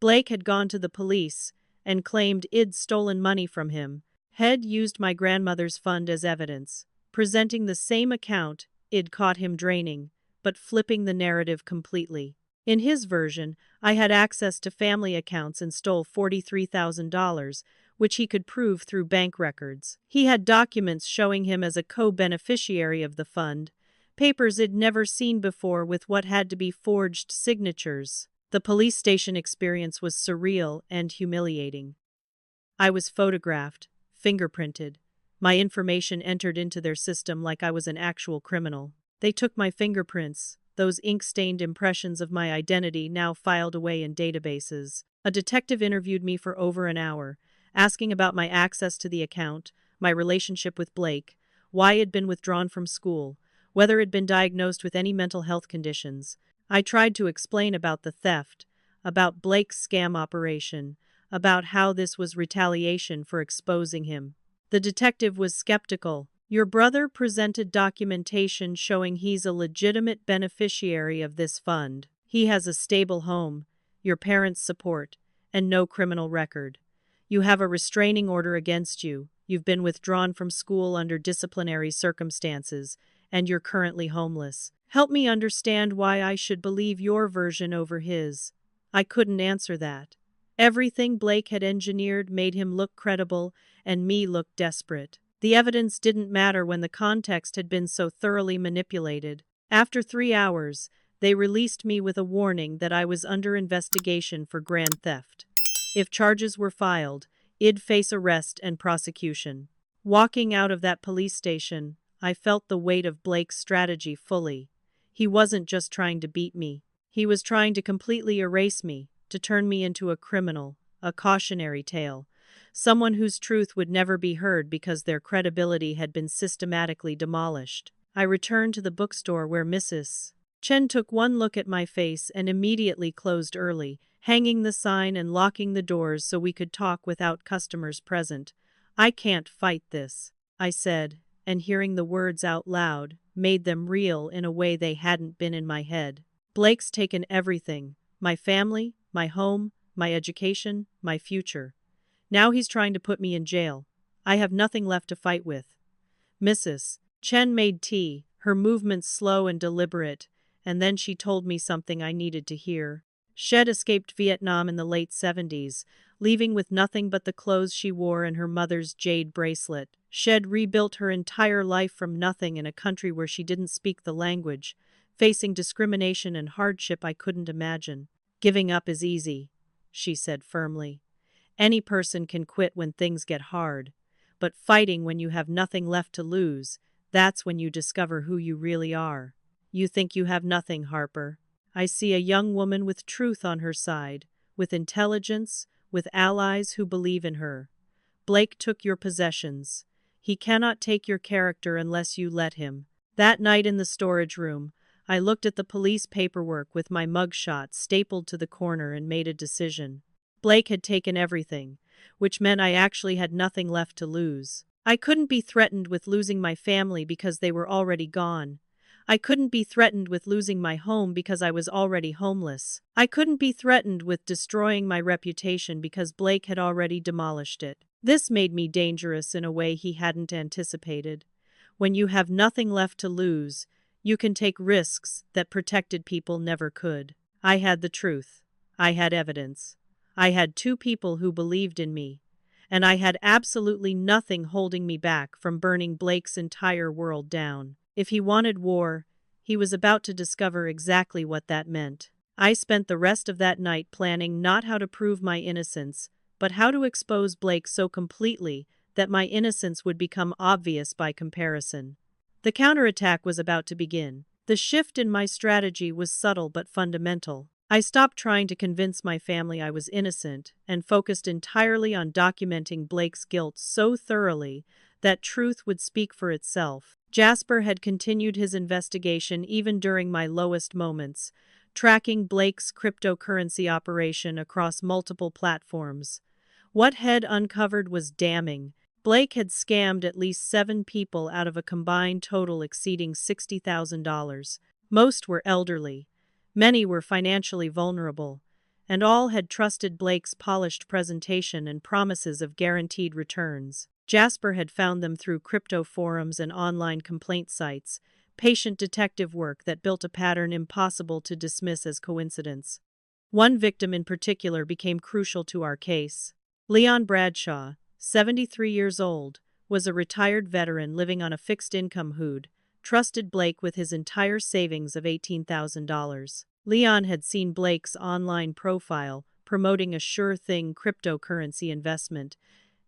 Blake had gone to the police and claimed I'd stolen money from him. Had used my grandmother's fund as evidence, presenting the same account I'd caught him draining, but flipping the narrative completely. In his version, I had access to family accounts and stole $43,000, which he could prove through bank records. He had documents showing him as a co-beneficiary of the fund, papers I'd never seen before with what had to be forged signatures. The police station experience was surreal and humiliating. I was photographed, fingerprinted. My information entered into their system like I was an actual criminal. They took my fingerprints, those ink-stained impressions of my identity now filed away in databases. A detective interviewed me for over an hour, asking about my access to the account, my relationship with Blake, why I'd been withdrawn from school, whether I'd been diagnosed with any mental health conditions. I tried to explain about the theft, about Blake's scam operation, about how this was retaliation for exposing him. The detective was skeptical. "Your brother presented documentation showing he's a legitimate beneficiary of this fund. He has a stable home, your parents' support, and no criminal record. You have a restraining order against you, you've been withdrawn from school under disciplinary circumstances, and you're currently homeless. Help me understand why I should believe your version over his." I couldn't answer that. Everything Blake had engineered made him look credible and me look desperate. The evidence didn't matter when the context had been so thoroughly manipulated. After 3 hours, they released me with a warning that I was under investigation for grand theft. If charges were filed, I'd face arrest and prosecution. Walking out of that police station, I felt the weight of Blake's strategy fully. He wasn't just trying to beat me. He was trying to completely erase me, to turn me into a criminal, a cautionary tale, someone whose truth would never be heard because their credibility had been systematically demolished. I returned to the bookstore where Mrs. Chen took one look at my face and immediately closed early, hanging the sign and locking the doors so we could talk without customers present. "I can't fight this," I said, and hearing the words out loud made them real in a way they hadn't been in my head. "Blake's taken everything. My family, my home, my education, my future. Now he's trying to put me in jail. I have nothing left to fight with." Mrs. Chen made tea, her movements slow and deliberate, and then she told me something I needed to hear. Shed escaped Vietnam in the late 70s, leaving with nothing but the clothes she wore and her mother's jade bracelet. Shed rebuilt her entire life from nothing in a country where she didn't speak the language, facing discrimination and hardship I couldn't imagine. "Giving up is easy," she said firmly. "Any person can quit when things get hard. But fighting when you have nothing left to lose, that's when you discover who you really are. You think you have nothing, Harper. I see a young woman with truth on her side, with intelligence, with allies who believe in her. Blake took your possessions. He cannot take your character unless you let him." That night in the storage room, I looked at the police paperwork with my mugshot stapled to the corner and made a decision. Blake had taken everything, which meant I actually had nothing left to lose. I couldn't be threatened with losing my family because they were already gone. I couldn't be threatened with losing my home because I was already homeless. I couldn't be threatened with destroying my reputation because Blake had already demolished it. This made me dangerous in a way he hadn't anticipated. When you have nothing left to lose, you can take risks that protected people never could. I had the truth. I had evidence. I had two people who believed in me. And I had absolutely nothing holding me back from burning Blake's entire world down. If he wanted war, he was about to discover exactly what that meant. I spent the rest of that night planning not how to prove my innocence, but how to expose Blake so completely that my innocence would become obvious by comparison. The counterattack was about to begin. The shift in my strategy was subtle but fundamental. I stopped trying to convince my family I was innocent and focused entirely on documenting Blake's guilt so thoroughly that truth would speak for itself. Jasper had continued his investigation even during my lowest moments, tracking Blake's cryptocurrency operation across multiple platforms. What had uncovered was damning. Blake had scammed at least 7 people out of a combined total exceeding $60,000. Most were elderly. Many were financially vulnerable, and all had trusted Blake's polished presentation and promises of guaranteed returns. Jasper had found them through crypto forums and online complaint sites, patient detective work that built a pattern impossible to dismiss as coincidence. One victim in particular became crucial to our case. Leon Bradshaw, 73 years old, was a retired veteran living on a fixed income who'd trusted Blake with his entire savings of $18,000. Leon had seen Blake's online profile promoting a sure-thing cryptocurrency investment,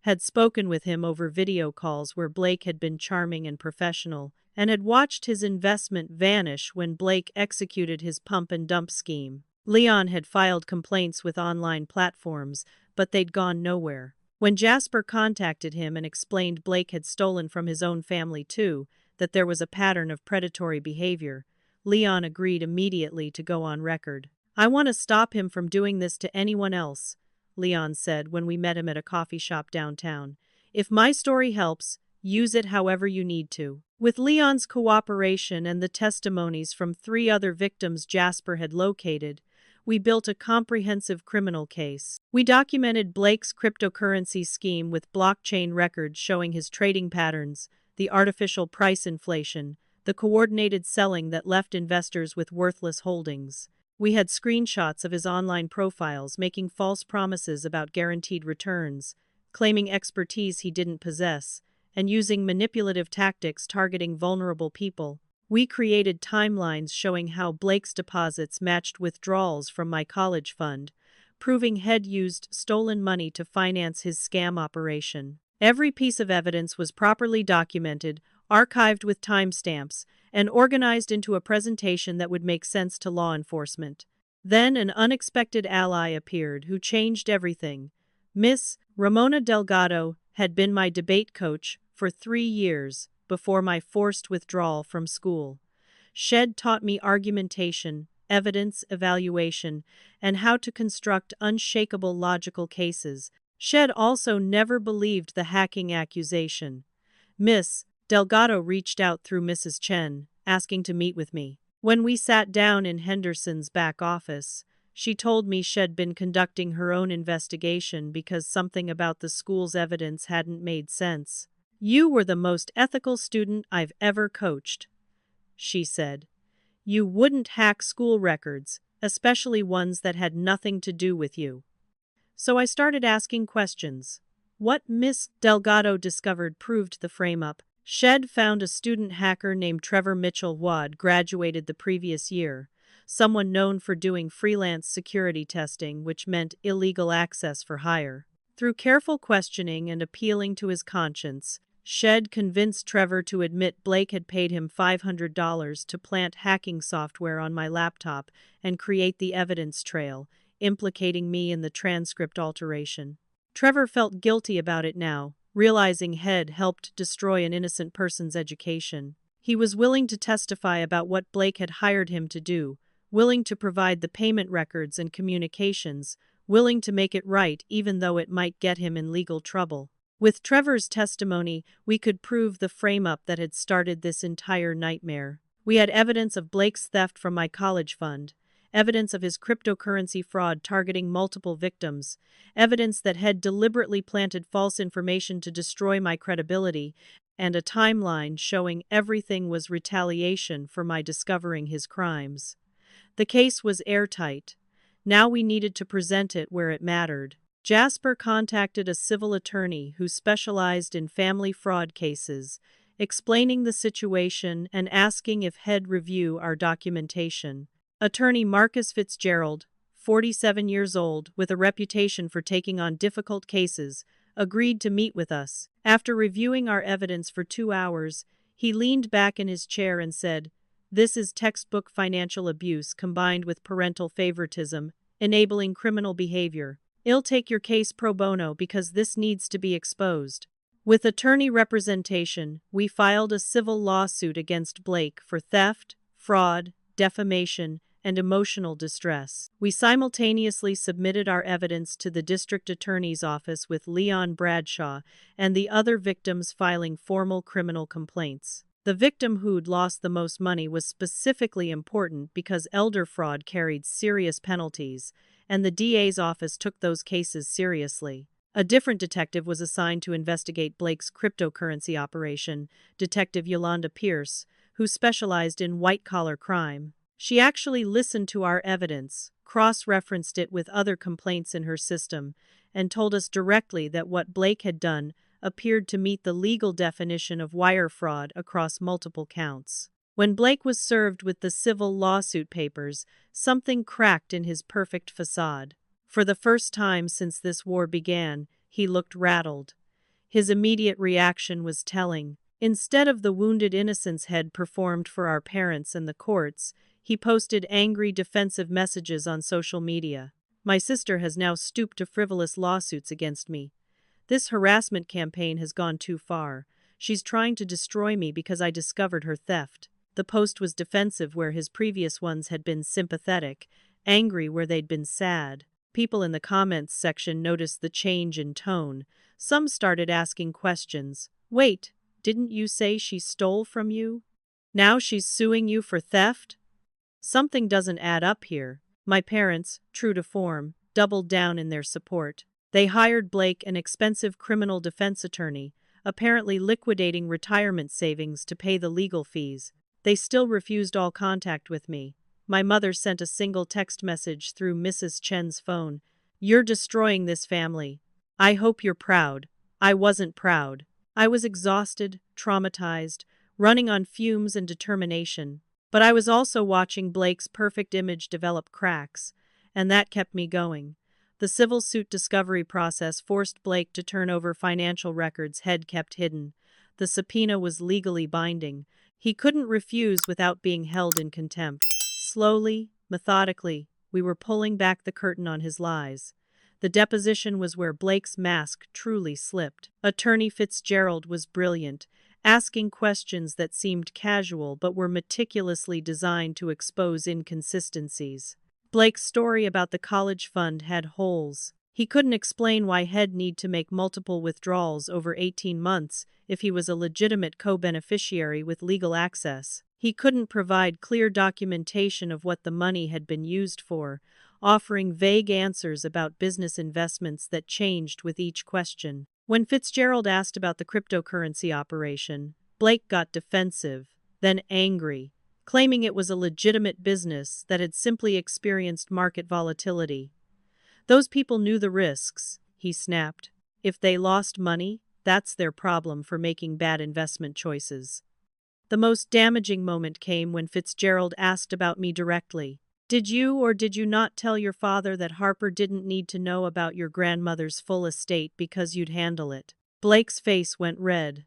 had spoken with him over video calls where Blake had been charming and professional, and had watched his investment vanish when Blake executed his pump-and-dump scheme. Leon had filed complaints with online platforms, but they'd gone nowhere. When Jasper contacted him and explained Blake had stolen from his own family too, that there was a pattern of predatory behavior, Leon agreed immediately to go on record. "I want to stop him from doing this to anyone else," Leon said when we met him at a coffee shop downtown. "If my story helps, use it however you need to." With Leon's cooperation and the testimonies from 3 other victims Jasper had located, we built a comprehensive criminal case. We documented Blake's cryptocurrency scheme with blockchain records showing his trading patterns, the artificial price inflation, the coordinated selling that left investors with worthless holdings. We had screenshots of his online profiles making false promises about guaranteed returns, claiming expertise he didn't possess, and using manipulative tactics targeting vulnerable people. We created timelines showing how Blake's deposits matched withdrawals from my college fund, proving Head used stolen money to finance his scam operation. Every piece of evidence was properly documented, archived with timestamps, and organized into a presentation that would make sense to law enforcement. Then an unexpected ally appeared who changed everything. Miss Ramona Delgado had been my debate coach for 3 years before my forced withdrawal from school. Shed taught me argumentation, evidence evaluation, and how to construct unshakable logical cases. Shed also never believed the hacking accusation. Miss Delgado reached out through Mrs. Chen, asking to meet with me. When we sat down in Henderson's back office, she told me she'd been conducting her own investigation because something about the school's evidence hadn't made sense. "You were the most ethical student I've ever coached," she said. "You wouldn't hack school records, especially ones that had nothing to do with you." So I started asking questions. What Miss Delgado discovered proved the frame-up. Shed found a student hacker named Trevor Mitchell who had graduated the previous year, someone known for doing freelance security testing, which meant illegal access for hire. Through careful questioning and appealing to his conscience, Shed convinced Trevor to admit Blake had paid him $500 to plant hacking software on my laptop and create the evidence trail, implicating me in the transcript alteration. Trevor felt guilty about it now, realizing Head helped destroy an innocent person's education. He was willing to testify about what Blake had hired him to do, willing to provide the payment records and communications, willing to make it right even though it might get him in legal trouble. With Trevor's testimony, we could prove the frame-up that had started this entire nightmare. We had evidence of Blake's theft from my college fund, evidence of his cryptocurrency fraud targeting multiple victims, evidence that Head deliberately planted false information to destroy my credibility, and a timeline showing everything was retaliation for my discovering his crimes. The case was airtight. Now we needed to present it where it mattered. Jasper contacted a civil attorney who specialized in family fraud cases, explaining the situation and asking if Head review our documentation. Attorney Marcus Fitzgerald, 47 years old, with a reputation for taking on difficult cases, agreed to meet with us. After reviewing our evidence for 2 hours, he leaned back in his chair and said, "This is textbook financial abuse combined with parental favoritism, enabling criminal behavior. I'll take your case pro bono because this needs to be exposed." With attorney representation, we filed a civil lawsuit against Blake for theft, fraud, defamation, and emotional distress. We simultaneously submitted our evidence to the district attorney's office with Leon Bradshaw and the other victims filing formal criminal complaints. The victim who'd lost the most money was specifically important because elder fraud carried serious penalties, and the DA's office took those cases seriously. A different detective was assigned to investigate Blake's cryptocurrency operation, Detective Yolanda Pierce, who specialized in white-collar crime. She actually listened to our evidence, cross-referenced it with other complaints in her system, and told us directly that what Blake had done appeared to meet the legal definition of wire fraud across multiple counts. When Blake was served with the civil lawsuit papers, something cracked in his perfect facade. For the first time since this war began, he looked rattled. His immediate reaction was telling. Instead of the wounded innocence Head performed for our parents and the courts, he posted angry defensive messages on social media. "My sister has now stooped to frivolous lawsuits against me. This harassment campaign has gone too far. She's trying to destroy me because I discovered her theft." The post was defensive where his previous ones had been sympathetic, angry where they'd been sad. People in the comments section noticed the change in tone. Some started asking questions. "Wait, didn't you say she stole from you? Now she's suing you for theft? Something doesn't add up here." My parents, true to form, doubled down in their support. They hired Blake an expensive criminal defense attorney, apparently liquidating retirement savings to pay the legal fees. They still refused all contact with me. My mother sent a single text message through Mrs. Chen's phone. "You're destroying this family. I hope you're proud." I wasn't proud. I was exhausted, traumatized, running on fumes and determination. But I was also watching Blake's perfect image develop cracks, and that kept me going. The civil suit discovery process forced Blake to turn over financial records he'd kept hidden. The subpoena was legally binding. He couldn't refuse without being held in contempt. Slowly, methodically, we were pulling back the curtain on his lies. The deposition was where Blake's mask truly slipped. Attorney Fitzgerald was brilliant, asking questions that seemed casual but were meticulously designed to expose inconsistencies. Blake's story about the college fund had holes. He couldn't explain why he'd need to make multiple withdrawals over 18 months if he was a legitimate co-beneficiary with legal access. He couldn't provide clear documentation of what the money had been used for, offering vague answers about business investments that changed with each question. When Fitzgerald asked about the cryptocurrency operation, Blake got defensive, then angry, claiming it was a legitimate business that had simply experienced market volatility. Those people knew the risks, he snapped. If they lost money, that's their problem for making bad investment choices. The most damaging moment came when Fitzgerald asked about me directly. Did you or did you not tell your father that Harper didn't need to know about your grandmother's full estate because you'd handle it? Blake's face went red.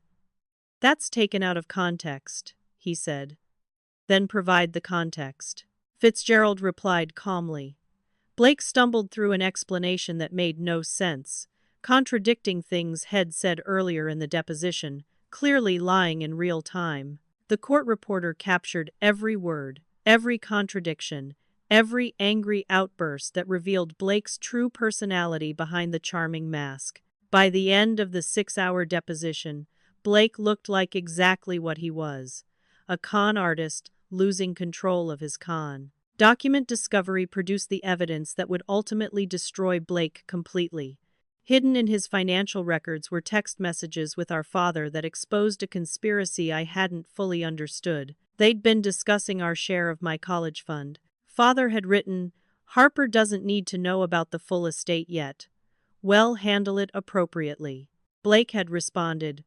That's taken out of context, he said. Then provide the context. Fitzgerald replied calmly. Blake stumbled through an explanation that made no sense, contradicting things he'd said earlier in the deposition, clearly lying in real time. The court reporter captured every word, every contradiction, every angry outburst that revealed Blake's true personality behind the charming mask. By the end of the 6-hour deposition, Blake looked like exactly what he was, a con artist losing control of his con. Document discovery produced the evidence that would ultimately destroy Blake completely. Hidden in his financial records were text messages with our father that exposed a conspiracy I hadn't fully understood. They'd been discussing our share of my college fund. Father had written, "Harper doesn't need to know about the full estate yet. Well, handle it appropriately." Blake had responded,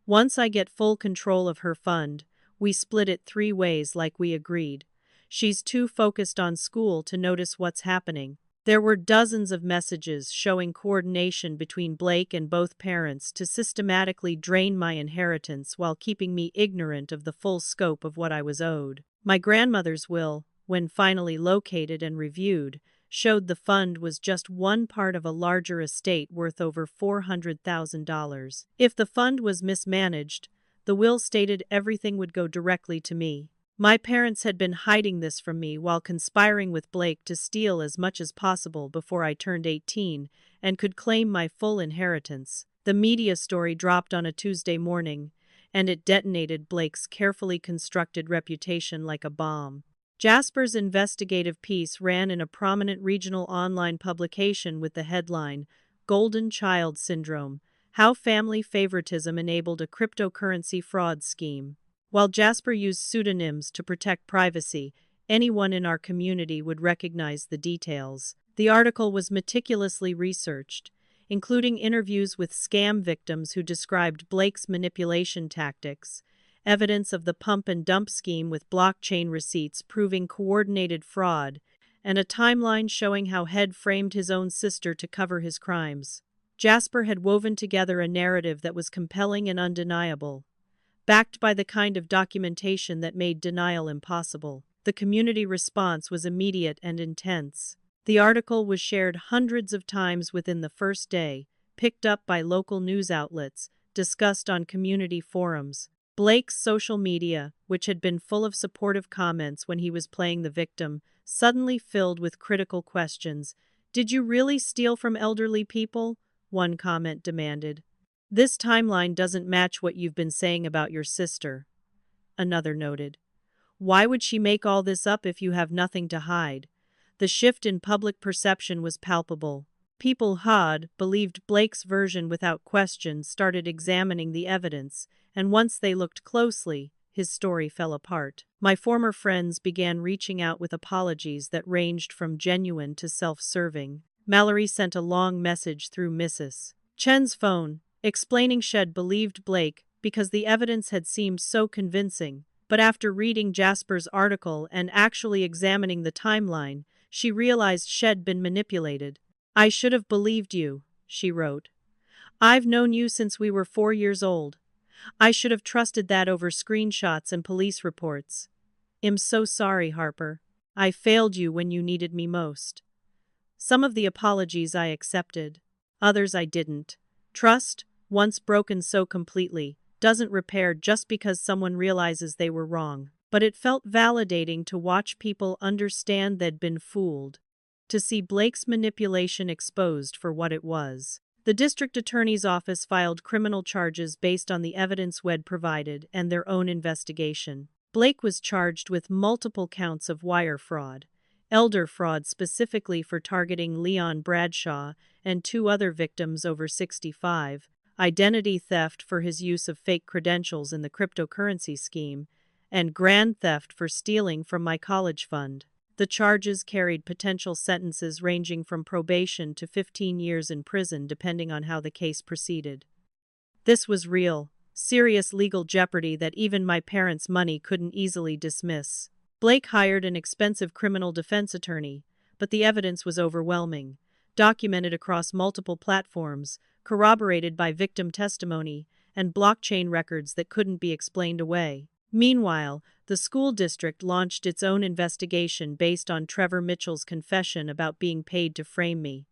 "Once I get full control of her fund, we split it 3 ways like we agreed. She's too focused on school to notice what's happening." There were dozens of messages showing coordination between Blake and both parents to systematically drain my inheritance while keeping me ignorant of the full scope of what I was owed. My grandmother's will, when finally located and reviewed, showed the fund was just one part of a larger estate worth over $400,000. If the fund was mismanaged, the will stated everything would go directly to me. My parents had been hiding this from me while conspiring with Blake to steal as much as possible before I turned 18 and could claim my full inheritance. The media story dropped on a Tuesday morning, and it detonated Blake's carefully constructed reputation like a bomb. Jasper's investigative piece ran in a prominent regional online publication with the headline, "Golden Child Syndrome: How Family Favoritism Enabled a Cryptocurrency Fraud Scheme." While Jasper used pseudonyms to protect privacy, anyone in our community would recognize the details. The article was meticulously researched, including interviews with scam victims who described Blake's manipulation tactics, evidence of the pump and dump scheme with blockchain receipts proving coordinated fraud, and a timeline showing how Head framed his own sister to cover his crimes. Jasper had woven together a narrative that was compelling and undeniable, backed by the kind of documentation that made denial impossible. The community response was immediate and intense. The article was shared hundreds of times within the first day, picked up by local news outlets, discussed on community forums. Blake's social media, which had been full of supportive comments when he was playing the victim, suddenly filled with critical questions. "Did you really steal from elderly people?" one comment demanded. "This timeline doesn't match what you've been saying about your sister," another noted. "Why would she make all this up if you have nothing to hide?" The shift in public perception was palpable. People who'd believed Blake's version without question started examining the evidence, and once they looked closely, his story fell apart. My former friends began reaching out with apologies that ranged from genuine to self-serving. Mallory sent a long message through Mrs. Chen's phone, explaining she'd believed Blake, because the evidence had seemed so convincing, but after reading Jasper's article and actually examining the timeline, she realized she'd been manipulated. "I should have believed you," she wrote. "I've known you since we were 4 years old. I should have trusted that over screenshots and police reports. I'm so sorry, Harper. I failed you when you needed me most." Some of the apologies I accepted. Others I didn't. Trust, once broken so completely, doesn't repair just because someone realizes they were wrong. But it felt validating to watch people understand they'd been fooled. To see Blake's manipulation exposed for what it was. The district attorney's office filed criminal charges based on the evidence we'd provided and their own investigation. Blake was charged with multiple counts of wire fraud, elder fraud specifically for targeting Leon Bradshaw and 2 other victims over 65, identity theft for his use of fake credentials in the cryptocurrency scheme, and grand theft for stealing from my college fund. The charges carried potential sentences ranging from probation to 15 years in prison depending on how the case proceeded. This was real, serious legal jeopardy that even my parents' money couldn't easily dismiss. Blake hired an expensive criminal defense attorney, but the evidence was overwhelming, documented across multiple platforms, corroborated by victim testimony, and blockchain records that couldn't be explained away. Meanwhile, the school district launched its own investigation based on Trevor Mitchell's confession about being paid to frame me.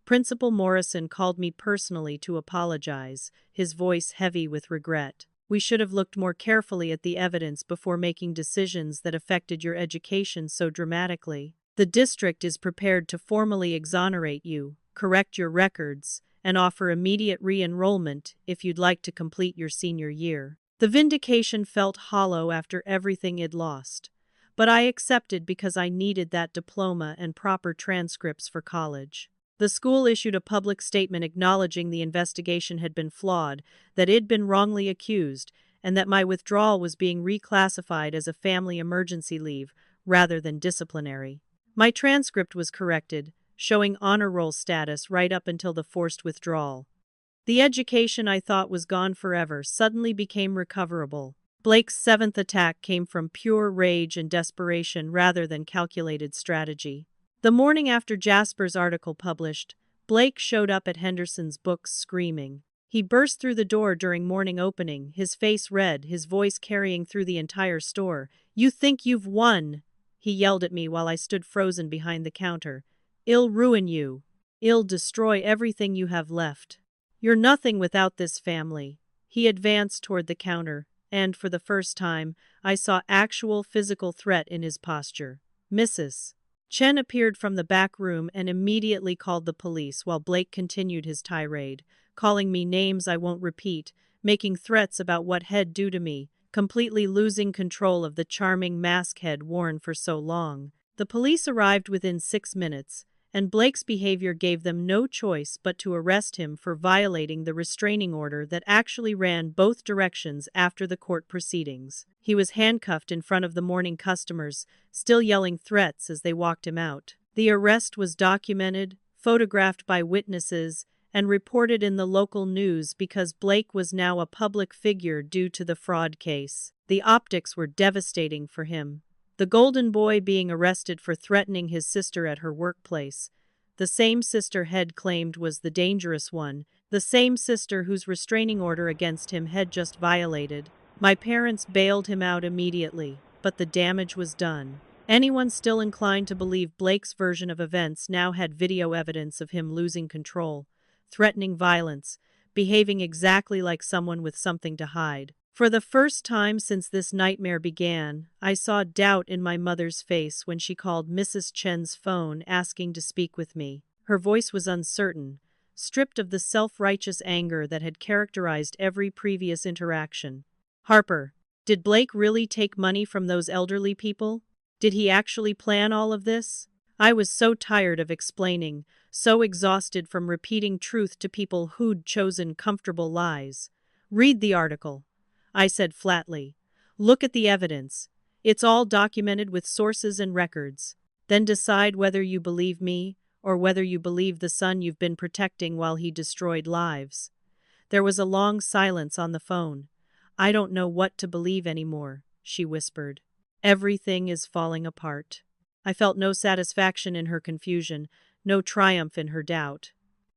Principal Morrison called me personally to apologize, his voice heavy with regret. "We should have looked more carefully at the evidence before making decisions that affected your education so dramatically. The district is prepared to formally exonerate you, correct your records, and offer immediate re-enrollment if you'd like to complete your senior year." The vindication felt hollow after everything I'd lost, but I accepted because I needed that diploma and proper transcripts for college. The school issued a public statement acknowledging the investigation had been flawed, that I'd been wrongly accused, and that my withdrawal was being reclassified as a family emergency leave rather than disciplinary. My transcript was corrected, showing honor roll status right up until the forced withdrawal. The education I thought was gone forever suddenly became recoverable. Blake's 7th attack came from pure rage and desperation rather than calculated strategy. The morning after Jasper's article published, Blake showed up at Henderson's Books screaming. He burst through the door during morning opening, his face red, his voice carrying through the entire store. "You think you've won?" he yelled at me while I stood frozen behind the counter. "I'll ruin you. I'll destroy everything you have left. You're nothing without this family." He advanced toward the counter, and for the first time, I saw actual physical threat in his posture. "Mrs. Chen appeared from the back room and immediately called the police while Blake continued his tirade, calling me names I won't repeat, making threats about what he'd do to me, completely losing control of the charming mask head worn for so long. The police arrived within 6 minutes, and Blake's behavior gave them no choice but to arrest him for violating the restraining order that actually ran both directions after the court proceedings. He was handcuffed in front of the morning customers, still yelling threats as they walked him out. The arrest was documented, photographed by witnesses, and reported in the local news because Blake was now a public figure due to the fraud case. The optics were devastating for him. The golden boy being arrested for threatening his sister at her workplace, the same sister had claimed was the dangerous one, the same sister whose restraining order against him had just violated. My parents bailed him out immediately, but the damage was done. Anyone still inclined to believe Blake's version of events now had video evidence of him losing control, threatening violence, behaving exactly like someone with something to hide. For the first time since this nightmare began, I saw doubt in my mother's face when she called Mrs. Chen's phone asking to speak with me. Her voice was uncertain, stripped of the self-righteous anger that had characterized every previous interaction. "Harper, did Blake really take money from those elderly people? Did he actually plan all of this?" I was so tired of explaining, so exhausted from repeating truth to people who'd chosen comfortable lies. "Read the article," I said flatly. "Look at the evidence. It's all documented with sources and records. Then decide whether you believe me or whether you believe the son you've been protecting while he destroyed lives." There was a long silence on the phone. I don't know what to believe anymore, she whispered. Everything is falling apart. I felt no satisfaction in her confusion, no triumph in her doubt.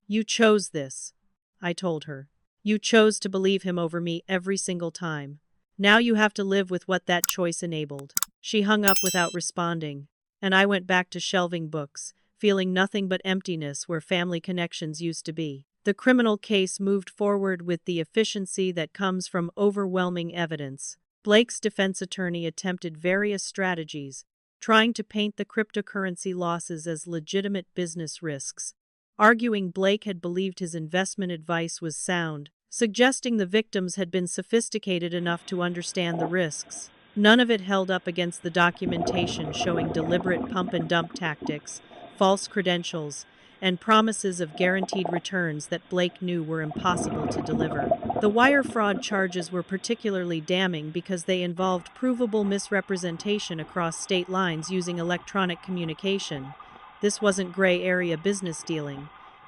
You chose this, I told her. You chose to believe him over me every single time. Now you have to live with what that choice enabled. She hung up without responding, and I went back to shelving books, feeling nothing but emptiness where family connections used to be. The criminal case moved forward with the efficiency that comes from overwhelming evidence. Blake's defense attorney attempted various strategies, trying to paint the cryptocurrency losses as legitimate business risks, arguing Blake had believed his investment advice was sound, suggesting the victims had been sophisticated enough to understand the risks. None of it held up against the documentation showing deliberate pump-and-dump tactics, false credentials, and promises of guaranteed returns that Blake knew were impossible to deliver. The wire fraud charges were particularly damning because they involved provable misrepresentation across state lines using electronic communication. This wasn't gray area business dealing.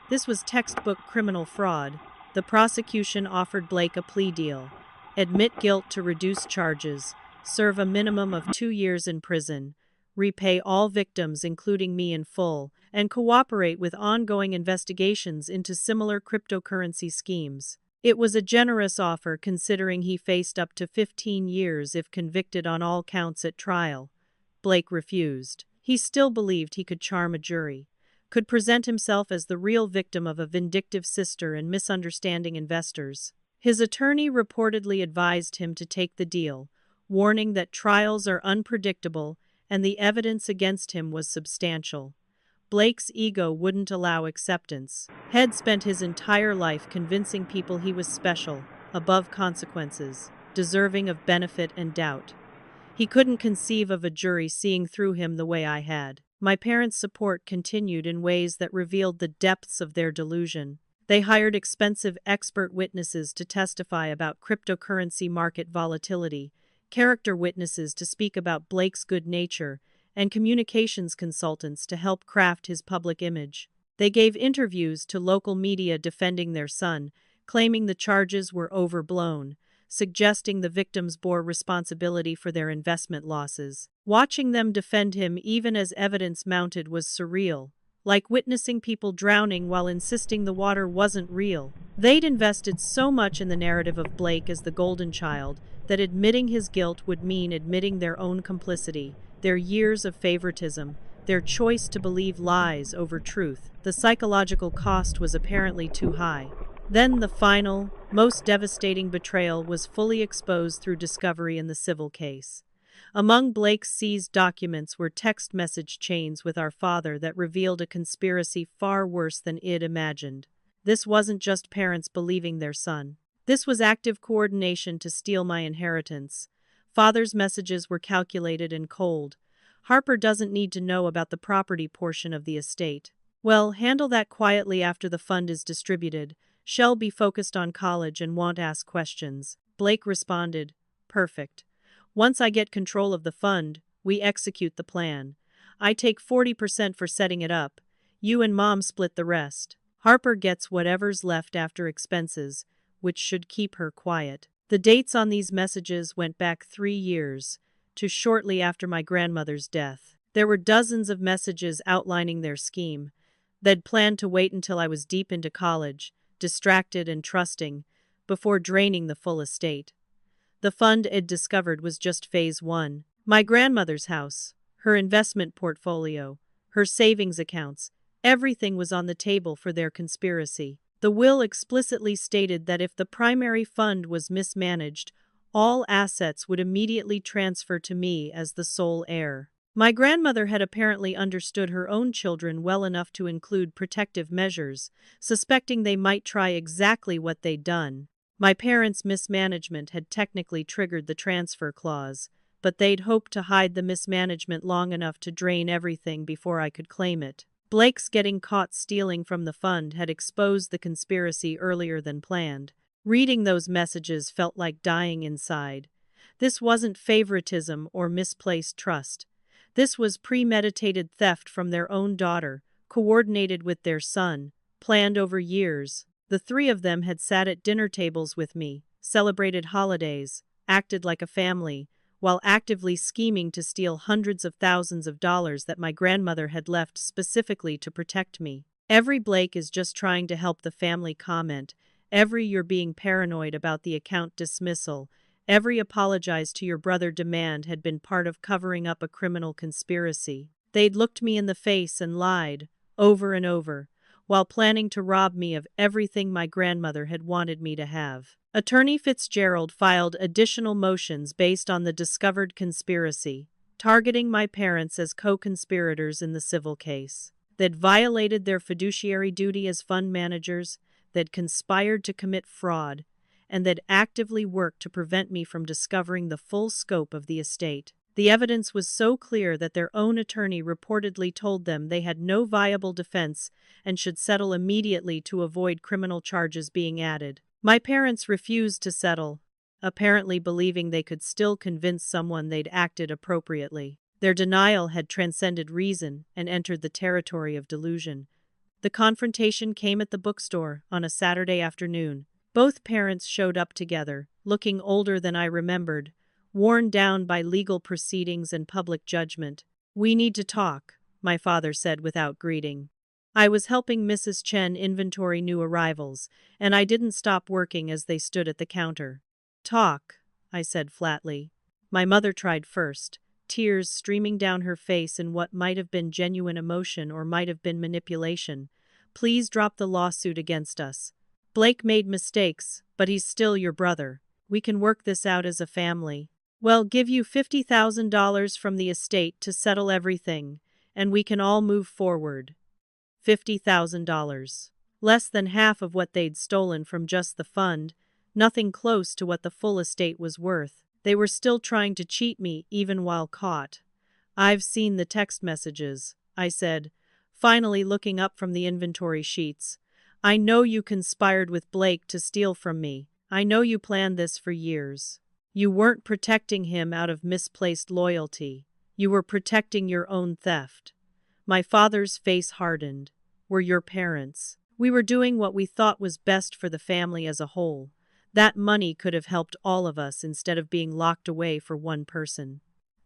This was textbook criminal fraud. The prosecution offered Blake a plea deal: admit guilt to reduce charges, serve a minimum of 2 years in prison, repay all victims including me in full, and cooperate with ongoing investigations into similar cryptocurrency schemes. It was a generous offer considering he faced up to 15 years if convicted on all counts at trial. Blake refused. He still believed he could charm a jury, could present himself as the real victim of a vindictive sister and misunderstanding investors. His attorney reportedly advised him to take the deal, warning that trials are unpredictable and the evidence against him was substantial. Blake's ego wouldn't allow acceptance. He'd spent his entire life convincing people he was special, above consequences, deserving of benefit and doubt. He couldn't conceive of a jury seeing through him the way I had. My parents' support continued in ways that revealed the depths of their delusion. They hired expensive expert witnesses to testify about cryptocurrency market volatility, character witnesses to speak about Blake's good nature, and communications consultants to help craft his public image. They gave interviews to local media defending their son, claiming the charges were overblown, suggesting the victims bore responsibility for their investment losses. Watching them defend him even as evidence mounted was surreal, like witnessing people drowning while insisting the water wasn't real. They'd invested so much in the narrative of Blake as the golden child that admitting his guilt would mean admitting their own complicity, their years of favoritism, their choice to believe lies over truth. The psychological cost was apparently too high. Then the final, most devastating betrayal was fully exposed through discovery in the civil case. Among Blake's seized documents were text message chains with our father that revealed a conspiracy far worse than I'd imagined. This wasn't just parents believing their son. This was active coordination to steal my inheritance. Father's messages were calculated and cold. Harper doesn't need to know about the property portion of the estate. Well, handle that quietly after the fund is distributed. She'll be focused on college and won't ask questions. Blake responded, perfect. Once I get control of the fund, we execute the plan. I take 40% for setting it up. You and Mom split the rest. Harper gets whatever's left after expenses, which should keep her quiet. The dates on these messages went back 3 years, to shortly after my grandmother's death. There were dozens of messages outlining their scheme. They'd planned to wait until I was deep into college, distracted and trusting, before draining the full estate. The fund I'd discovered was just phase 1. My grandmother's house, her investment portfolio, her savings accounts, everything was on the table for their conspiracy. The will explicitly stated that if the primary fund was mismanaged, all assets would immediately transfer to me as the sole heir. My grandmother had apparently understood her own children well enough to include protective measures, suspecting they might try exactly what they'd done. My parents' mismanagement had technically triggered the transfer clause, but they'd hoped to hide the mismanagement long enough to drain everything before I could claim it. Blake's getting caught stealing from the fund had exposed the conspiracy earlier than planned. Reading those messages felt like dying inside. This wasn't favoritism or misplaced trust. This was premeditated theft from their own daughter, coordinated with their son, planned over years. The 3 of them had sat at dinner tables with me, celebrated holidays, acted like a family, while actively scheming to steal hundreds of thousands of dollars that my grandmother had left specifically to protect me. Every Blake is just trying to help the family comment, every you're being paranoid about the account dismissal, every apologize to your brother demand had been part of covering up a criminal conspiracy. They'd looked me in the face and lied, over and over, while planning to rob me of everything my grandmother had wanted me to have. Attorney Fitzgerald filed additional motions based on the discovered conspiracy, targeting my parents as co-conspirators in the civil case. They'd violated their fiduciary duty as fund managers, they'd conspired to commit fraud, and they'd actively worked to prevent me from discovering the full scope of the estate. The evidence was so clear that their own attorney reportedly told them they had no viable defense and should settle immediately to avoid criminal charges being added. My parents refused to settle, apparently believing they could still convince someone they'd acted appropriately. Their denial had transcended reason and entered the territory of delusion. The confrontation came at the bookstore on a Saturday afternoon. Both parents showed up together, looking older than I remembered, worn down by legal proceedings and public judgment. "We need to talk," my father said without greeting. I was helping Mrs. Chen inventory new arrivals, and I didn't stop working as they stood at the counter. "Talk," I said flatly. My mother tried first, tears streaming down her face in what might have been genuine emotion or might have been manipulation. "Please drop the lawsuit against us. Blake made mistakes, but he's still your brother. We can work this out as a family. We'll give you $50,000 from the estate to settle everything, and we can all move forward." $50,000. Less than half of what they'd stolen from just the fund, nothing close to what the full estate was worth. They were still trying to cheat me even while caught. "I've seen the text messages," I said, finally looking up from the inventory sheets. "I know you conspired with Blake to steal from me. I know you planned this for years. You weren't protecting him out of misplaced loyalty. You were protecting your own theft." My father's face hardened. "We're your parents. We were doing what we thought was best for the family as a whole. That money could have helped all of us instead of being locked away for one person."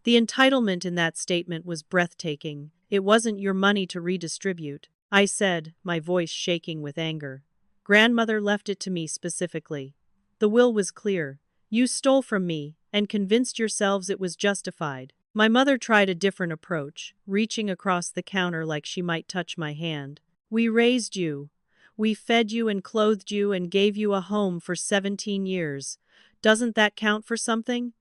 The entitlement in that statement was breathtaking. "It wasn't your money to redistribute," I said, my voice shaking with anger. "Grandmother left it to me specifically. The will was clear. You stole from me and convinced yourselves it was justified." My mother tried a different approach, reaching across the counter like she might touch my hand. "We raised you. We fed you and clothed you and gave you a home for 17 years. Doesn't that count for something?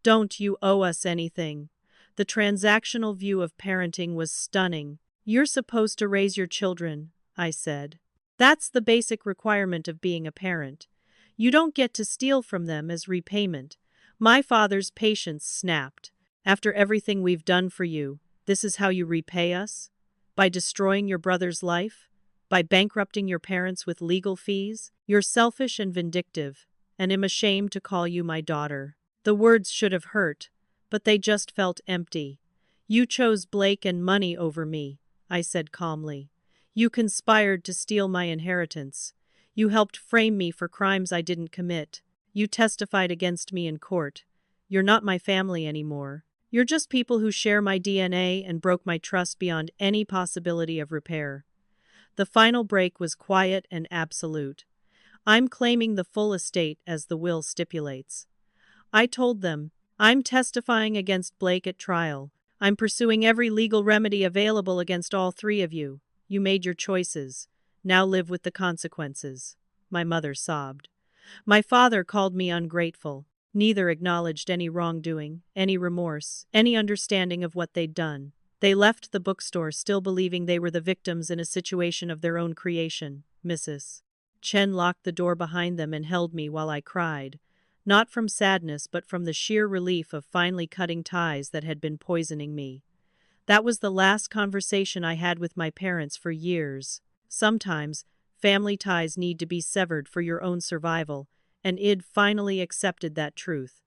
Don't you owe us anything?" The transactional view of parenting was stunning. "You're supposed to raise your children," I said. "That's the basic requirement of being a parent. You don't get to steal from them as repayment." My father's patience snapped. "After everything we've done for you, this is how you repay us? By destroying your brother's life? By bankrupting your parents with legal fees? You're selfish and vindictive, and I'm ashamed to call you my daughter." The words should have hurt, but they just felt empty. "You chose Blake and money over me," I said calmly. "You conspired to steal my inheritance. You helped frame me for crimes I didn't commit. You testified against me in court. You're not my family anymore. You're just people who share my DNA and broke my trust beyond any possibility of repair." The final break was quiet and absolute. "I'm claiming the full estate as the will stipulates." I told them, "I'm testifying against Blake at trial. I'm pursuing every legal remedy available against all three of you. You made your choices. Now live with the consequences." My mother sobbed. My father called me ungrateful. Neither acknowledged any wrongdoing, any remorse, any understanding of what they'd done. They left the bookstore still believing they were the victims in a situation of their own creation. Mrs. Chen locked the door behind them and held me while I cried, not from sadness but from the sheer relief of finally cutting ties that had been poisoning me. That was the last conversation I had with my parents for years. Sometimes, family ties need to be severed for your own survival, and Id finally accepted that truth.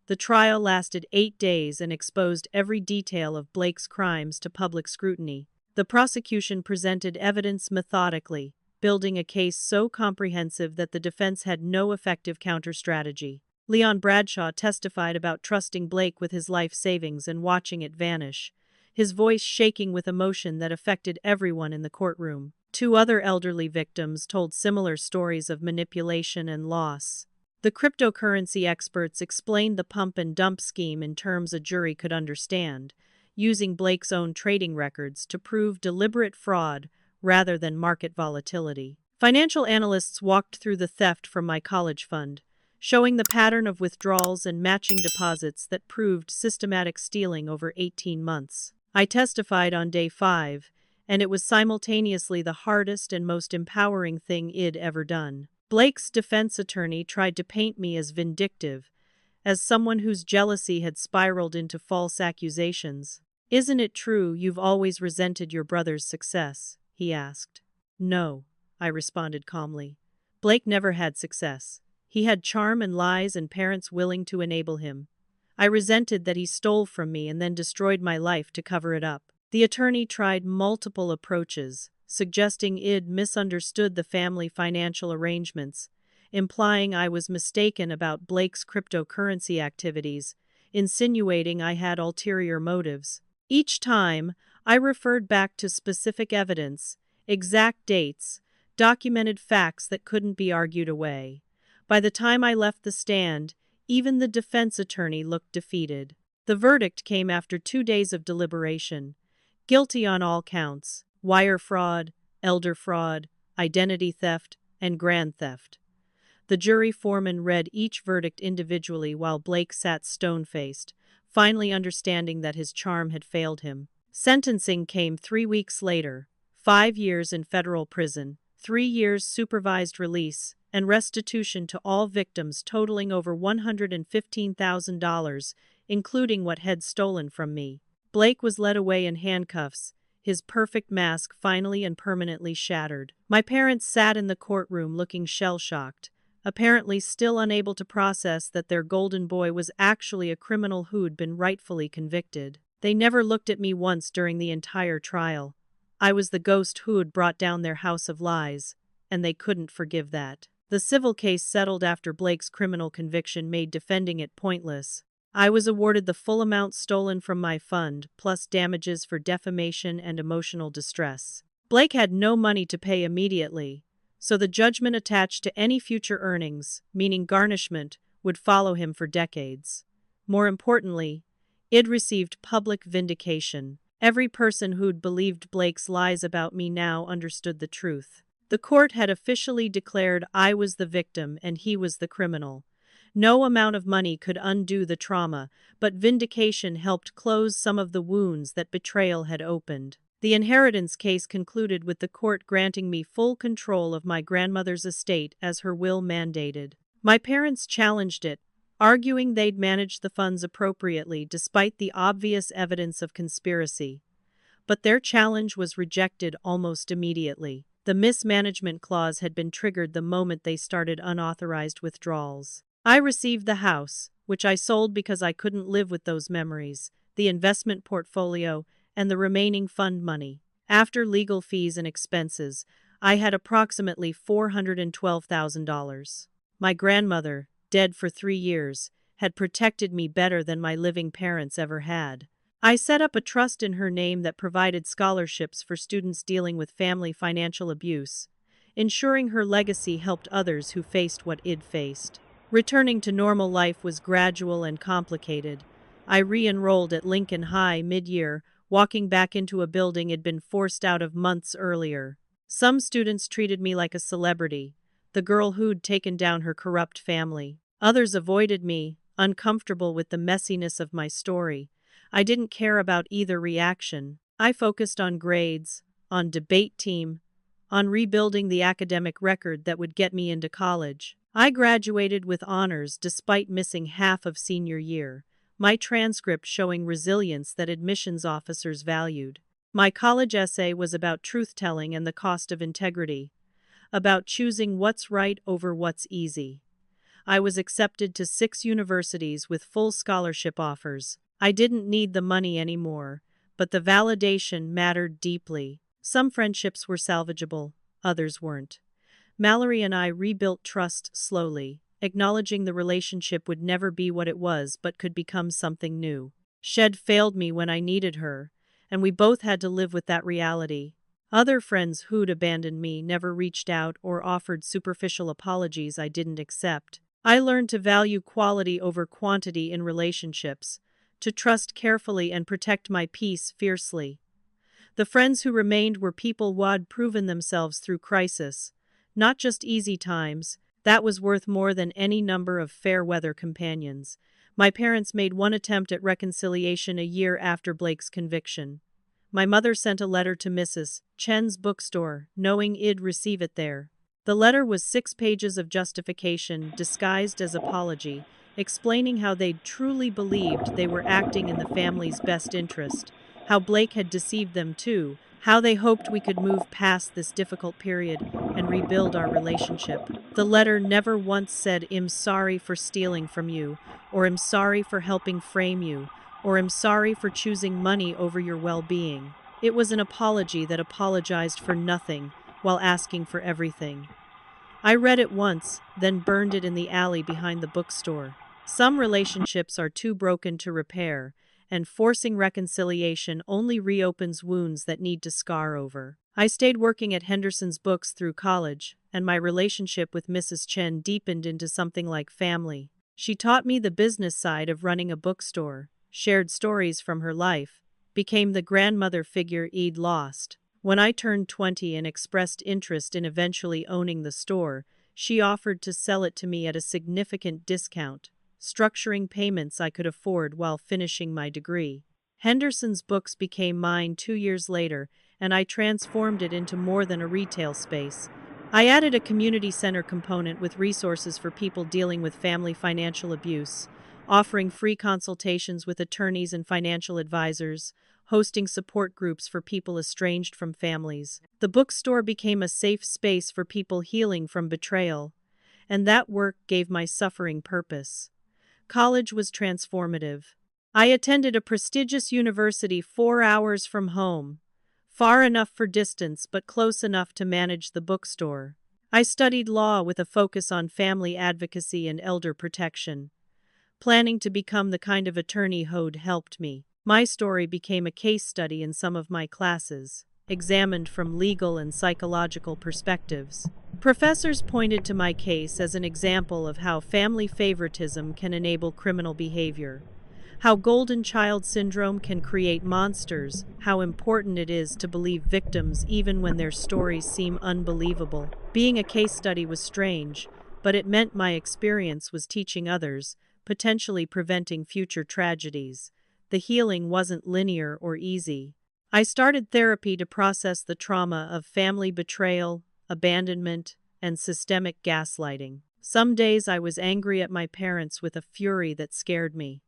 The trial lasted 8 days and exposed every detail of Blake's crimes to public scrutiny. The prosecution presented evidence methodically, building a case so comprehensive that the defense had no effective counter-strategy. Leon Bradshaw testified about trusting Blake with his life savings and watching it vanish, his voice shaking with emotion that affected everyone in the courtroom. Two other elderly victims told similar stories of manipulation and loss. The cryptocurrency experts explained the pump and dump scheme in terms a jury could understand, using Blake's own trading records to prove deliberate fraud rather than market volatility. Financial analysts walked through the theft from my college fund, showing the pattern of withdrawals and matching deposits that proved systematic stealing over 18 months. I testified on day 5, and it was simultaneously the hardest and most empowering thing I'd ever done. Blake's defense attorney tried to paint me as vindictive, as someone whose jealousy had spiraled into false accusations. "Isn't it true you've always resented your brother's success?" he asked. "No," I responded calmly. "Blake never had success. He had charm and lies and parents willing to enable him. I resented that he stole from me and then destroyed my life to cover it up." The attorney tried multiple approaches, suggesting I'd misunderstood the family financial arrangements, implying I was mistaken about Blake's cryptocurrency activities, insinuating I had ulterior motives. Each time, I referred back to specific evidence, exact dates, documented facts that couldn't be argued away. By the time I left the stand, even the defense attorney looked defeated. The verdict came after 2 days of deliberation. Guilty on all counts: wire fraud, elder fraud, identity theft, and grand theft. The jury foreman read each verdict individually while Blake sat stone-faced, finally understanding that his charm had failed him. Sentencing came 3 weeks later: 5 years in federal prison, 3 years supervised release, and restitution to all victims totaling over $115,000, including what had stolen from me. Blake was led away in handcuffs, his perfect mask finally and permanently shattered. My parents sat in the courtroom looking shell-shocked, apparently still unable to process that their golden boy was actually a criminal who'd been rightfully convicted. They never looked at me once during the entire trial. I was the ghost who'd brought down their house of lies, and they couldn't forgive that. The civil case settled after Blake's criminal conviction made defending it pointless. I was awarded the full amount stolen from my fund, plus damages for defamation and emotional distress. Blake had no money to pay immediately, so the judgment attached to any future earnings, meaning garnishment, would follow him for decades. More importantly, I'd received public vindication. Every person who'd believed Blake's lies about me now understood the truth. The court had officially declared I was the victim and he was the criminal. No amount of money could undo the trauma, but vindication helped close some of the wounds that betrayal had opened. The inheritance case concluded with the court granting me full control of my grandmother's estate as her will mandated. My parents challenged it, arguing they'd managed the funds appropriately despite the obvious evidence of conspiracy. But their challenge was rejected almost immediately. The mismanagement clause had been triggered the moment they started unauthorized withdrawals. I received the house, which I sold because I couldn't live with those memories, the investment portfolio, and the remaining fund money. After legal fees and expenses, I had approximately $412,000. My grandmother, dead for 3 years, had protected me better than my living parents ever had. I set up a trust in her name that provided scholarships for students dealing with family financial abuse, ensuring her legacy helped others who faced what I'd faced. Returning to normal life was gradual and complicated. I re-enrolled at Lincoln High mid-year, walking back into a building I'd been forced out of months earlier. Some students treated me like a celebrity, the girl who'd taken down her corrupt family. Others avoided me, uncomfortable with the messiness of my story. I didn't care about either reaction. I focused on grades, on debate team, on rebuilding the academic record that would get me into college. I graduated with honors despite missing half of senior year, my transcript showing resilience that admissions officers valued. My college essay was about truth-telling and the cost of integrity, about choosing what's right over what's easy. I was accepted to 6 universities with full scholarship offers. I didn't need the money anymore, but the validation mattered deeply. Some friendships were salvageable, others weren't. Mallory and I rebuilt trust slowly, acknowledging the relationship would never be what it was but could become something new. Shed failed me when I needed her, and we both had to live with that reality. Other friends who'd abandoned me never reached out or offered superficial apologies I didn't accept. I learned to value quality over quantity in relationships, to trust carefully and protect my peace fiercely. The friends who remained were people who'd proven themselves through crisis, not just easy times. That was worth more than any number of fair-weather companions. My parents made one attempt at reconciliation a year after Blake's conviction. My mother sent a letter to Mrs. Chen's bookstore, knowing I'd receive it there. The letter was 6 pages of justification disguised as apology, explaining how they'd truly believed they were acting in the family's best interest, how Blake had deceived them too, how they hoped we could move past this difficult period and rebuild our relationship. The letter never once said, "I'm sorry for stealing from you," or "I'm sorry for helping frame you," or "I'm sorry for choosing money over your well-being." It was an apology that apologized for nothing while asking for everything. I read it once, then burned it in the alley behind the bookstore. Some relationships are too broken to repair, and forcing reconciliation only reopens wounds that need to scar over. I stayed working at Henderson's Books through college, and my relationship with Mrs. Chen deepened into something like family. She taught me the business side of running a bookstore, shared stories from her life, became the grandmother figure I'd lost. When I turned 20 and expressed interest in eventually owning the store, she offered to sell it to me at a significant discount, structuring payments I could afford while finishing my degree. Henderson's Books became mine 2 years later, and I transformed it into more than a retail space. I added a community center component with resources for people dealing with family financial abuse, offering free consultations with attorneys and financial advisors, hosting support groups for people estranged from families. The bookstore became a safe space for people healing from betrayal, and that work gave my suffering purpose. College was transformative. I attended a prestigious university 4 hours from home, far enough for distance but close enough to manage the bookstore. I studied law with a focus on family advocacy and elder protection, planning to become the kind of attorney who'd helped me. My story became a case study in some of my classes, examined from legal and psychological perspectives. Professors pointed to my case as an example of how family favoritism can enable criminal behavior, how golden child syndrome can create monsters, how important it is to believe victims even when their stories seem unbelievable. Being a case study was strange, but it meant my experience was teaching others, potentially preventing future tragedies. The healing wasn't linear or easy. I started therapy to process the trauma of family betrayal, abandonment, and systemic gaslighting. Some days I was angry at my parents with a fury that scared me.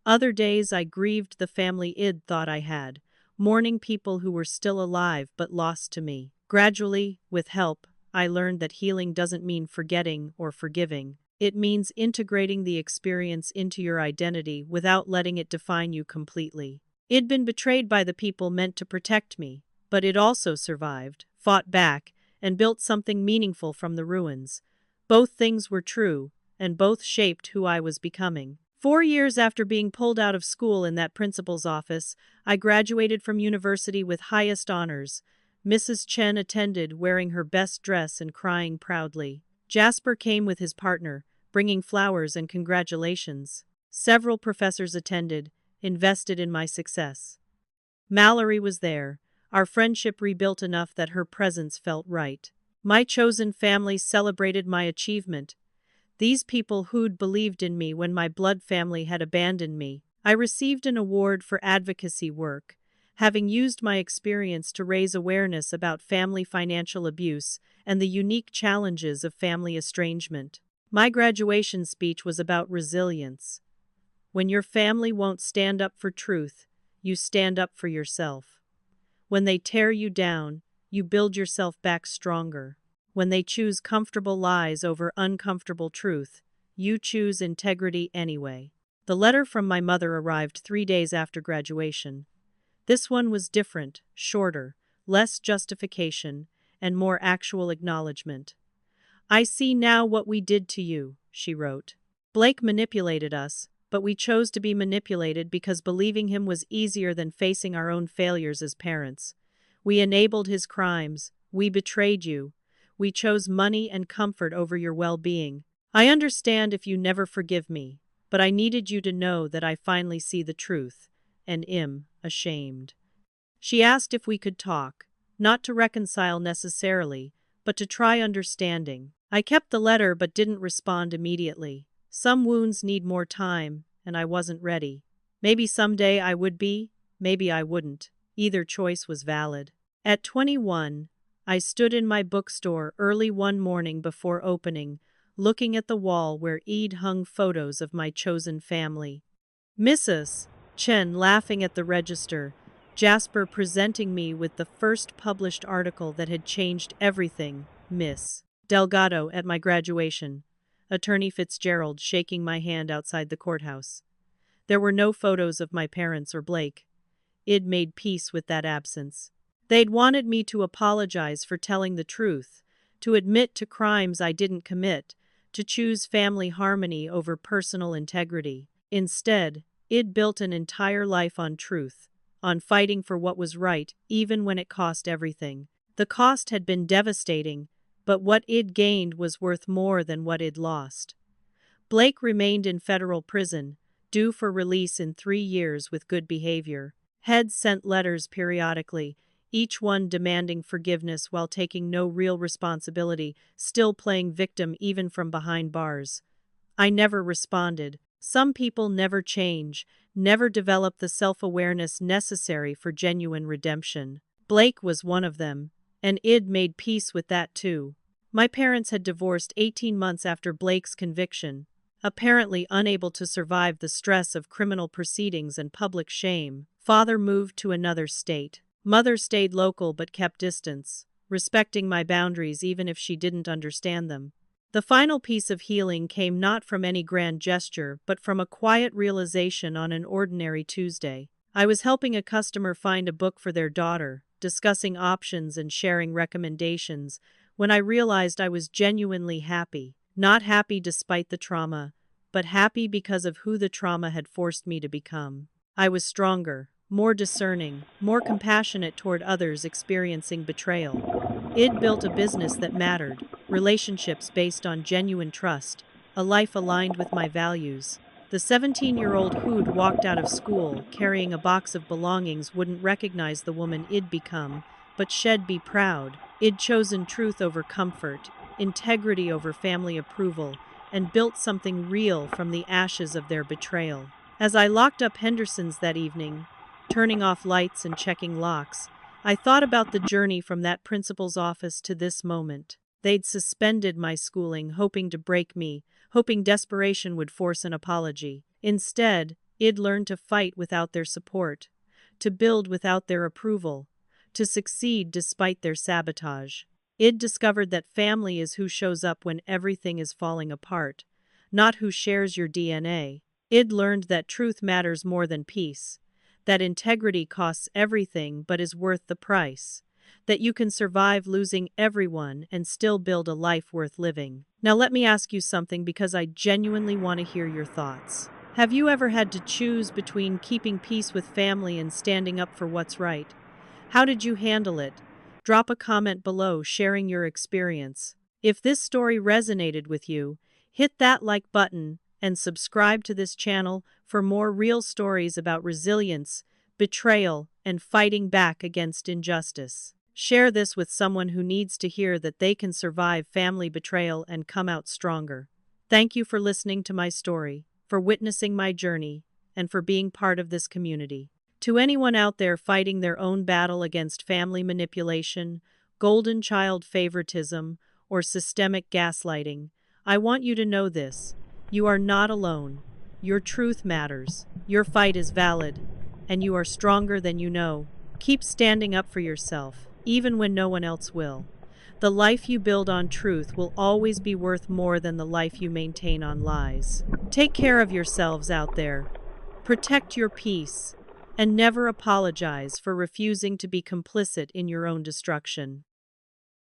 Other days I grieved the family I'd thought I had, mourning people who were still alive but lost to me. Gradually, with help, I learned that healing doesn't mean forgetting or forgiving. It means integrating the experience into your identity without letting it define you completely. I'd been betrayed by the people meant to protect me, but it also survived, fought back, and built something meaningful from the ruins. Both things were true, and both shaped who I was becoming. 4 years after being pulled out of school in that principal's office, I graduated from university with highest honors. Mrs. Chen attended, wearing her best dress and crying proudly. Jasper came with his partner, bringing flowers and congratulations. Several professors attended, invested in my success. Mallory was there, our friendship rebuilt enough that her presence felt right. My chosen family celebrated my achievement. These people who'd believed in me when my blood family had abandoned me. I received an award for advocacy work, having used my experience to raise awareness about family financial abuse and the unique challenges of family estrangement. My graduation speech was about resilience. When your family won't stand up for truth, you stand up for yourself. When they tear you down, you build yourself back stronger. When they choose comfortable lies over uncomfortable truth, you choose integrity anyway. The letter from my mother arrived 3 days after graduation. This one was different, shorter, less justification, and more actual acknowledgement. "I see now what we did to you," she wrote. "Blake manipulated us, but we chose to be manipulated because believing him was easier than facing our own failures as parents. We enabled his crimes. We betrayed you. We chose money and comfort over your well-being. I understand if you never forgive me, but I needed you to know that I finally see the truth, and am ashamed." She asked if we could talk, not to reconcile necessarily, but to try understanding. I kept the letter but didn't respond immediately. Some wounds need more time, and I wasn't ready. Maybe someday I would be, maybe I wouldn't. Either choice was valid. At 21, I stood in my bookstore early one morning before opening, looking at the wall where Eid hung photos of my chosen family. Mrs. Chen laughing at the register, Jasper presenting me with the first published article that had changed everything, Miss Delgado at my graduation, Attorney Fitzgerald shaking my hand outside the courthouse. There were no photos of my parents or Blake. I'd made peace with that absence. They'd wanted me to apologize for telling the truth, to admit to crimes I didn't commit, to choose family harmony over personal integrity. Instead, I'd built an entire life on truth, on fighting for what was right, even when it cost everything. The cost had been devastating, but what I'd gained was worth more than what I'd lost. Blake remained in federal prison, due for release in 3 years with good behavior. Heads sent letters periodically, each one demanding forgiveness while taking no real responsibility, still playing victim even from behind bars. I never responded. Some people never change, never develop the self-awareness necessary for genuine redemption. Blake was one of them, and I'd made peace with that too. My parents had divorced 18 months after Blake's conviction, apparently unable to survive the stress of criminal proceedings and public shame. Father moved to another state. Mother stayed local but kept distance, respecting my boundaries even if she didn't understand them. The final piece of healing came not from any grand gesture but from a quiet realization on an ordinary Tuesday. I was helping a customer find a book for their daughter, discussing options and sharing recommendations, when I realized I was genuinely happy. Not happy despite the trauma, but happy because of who the trauma had forced me to become. I was stronger, more discerning, more compassionate toward others experiencing betrayal. I'd built a business that mattered, relationships based on genuine trust, a life aligned with my values. The 17-year-old who'd walked out of school carrying a box of belongings wouldn't recognize the woman I'd become, but she'd be proud. I'd chosen truth over comfort, integrity over family approval, and built something real from the ashes of their betrayal. As I locked up Henderson's that evening, turning off lights and checking locks, I thought about the journey from that principal's office to this moment. They'd suspended my schooling, hoping to break me, hoping desperation would force an apology. Instead, I'd learned to fight without their support, to build without their approval, to succeed despite their sabotage. I'd discovered that family is who shows up when everything is falling apart, not who shares your DNA. I'd learned that truth matters more than peace, that integrity costs everything but is worth the price, that you can survive losing everyone and still build a life worth living. Now let me ask you something because I genuinely want to hear your thoughts. Have you ever had to choose between keeping peace with family and standing up for what's right? How did you handle it? Drop a comment below sharing your experience. If this story resonated with you, hit that like button and subscribe to this channel for more real stories about resilience, betrayal, and fighting back against injustice. Share this with someone who needs to hear that they can survive family betrayal and come out stronger. Thank you for listening to my story, for witnessing my journey, and for being part of this community. To anyone out there fighting their own battle against family manipulation, golden child favoritism, or systemic gaslighting, I want you to know this. You are not alone. Your truth matters. Your fight is valid, and you are stronger than you know. Keep standing up for yourself, even when no one else will. The life you build on truth will always be worth more than the life you maintain on lies. Take care of yourselves out there. Protect your peace, and never apologize for refusing to be complicit in your own destruction.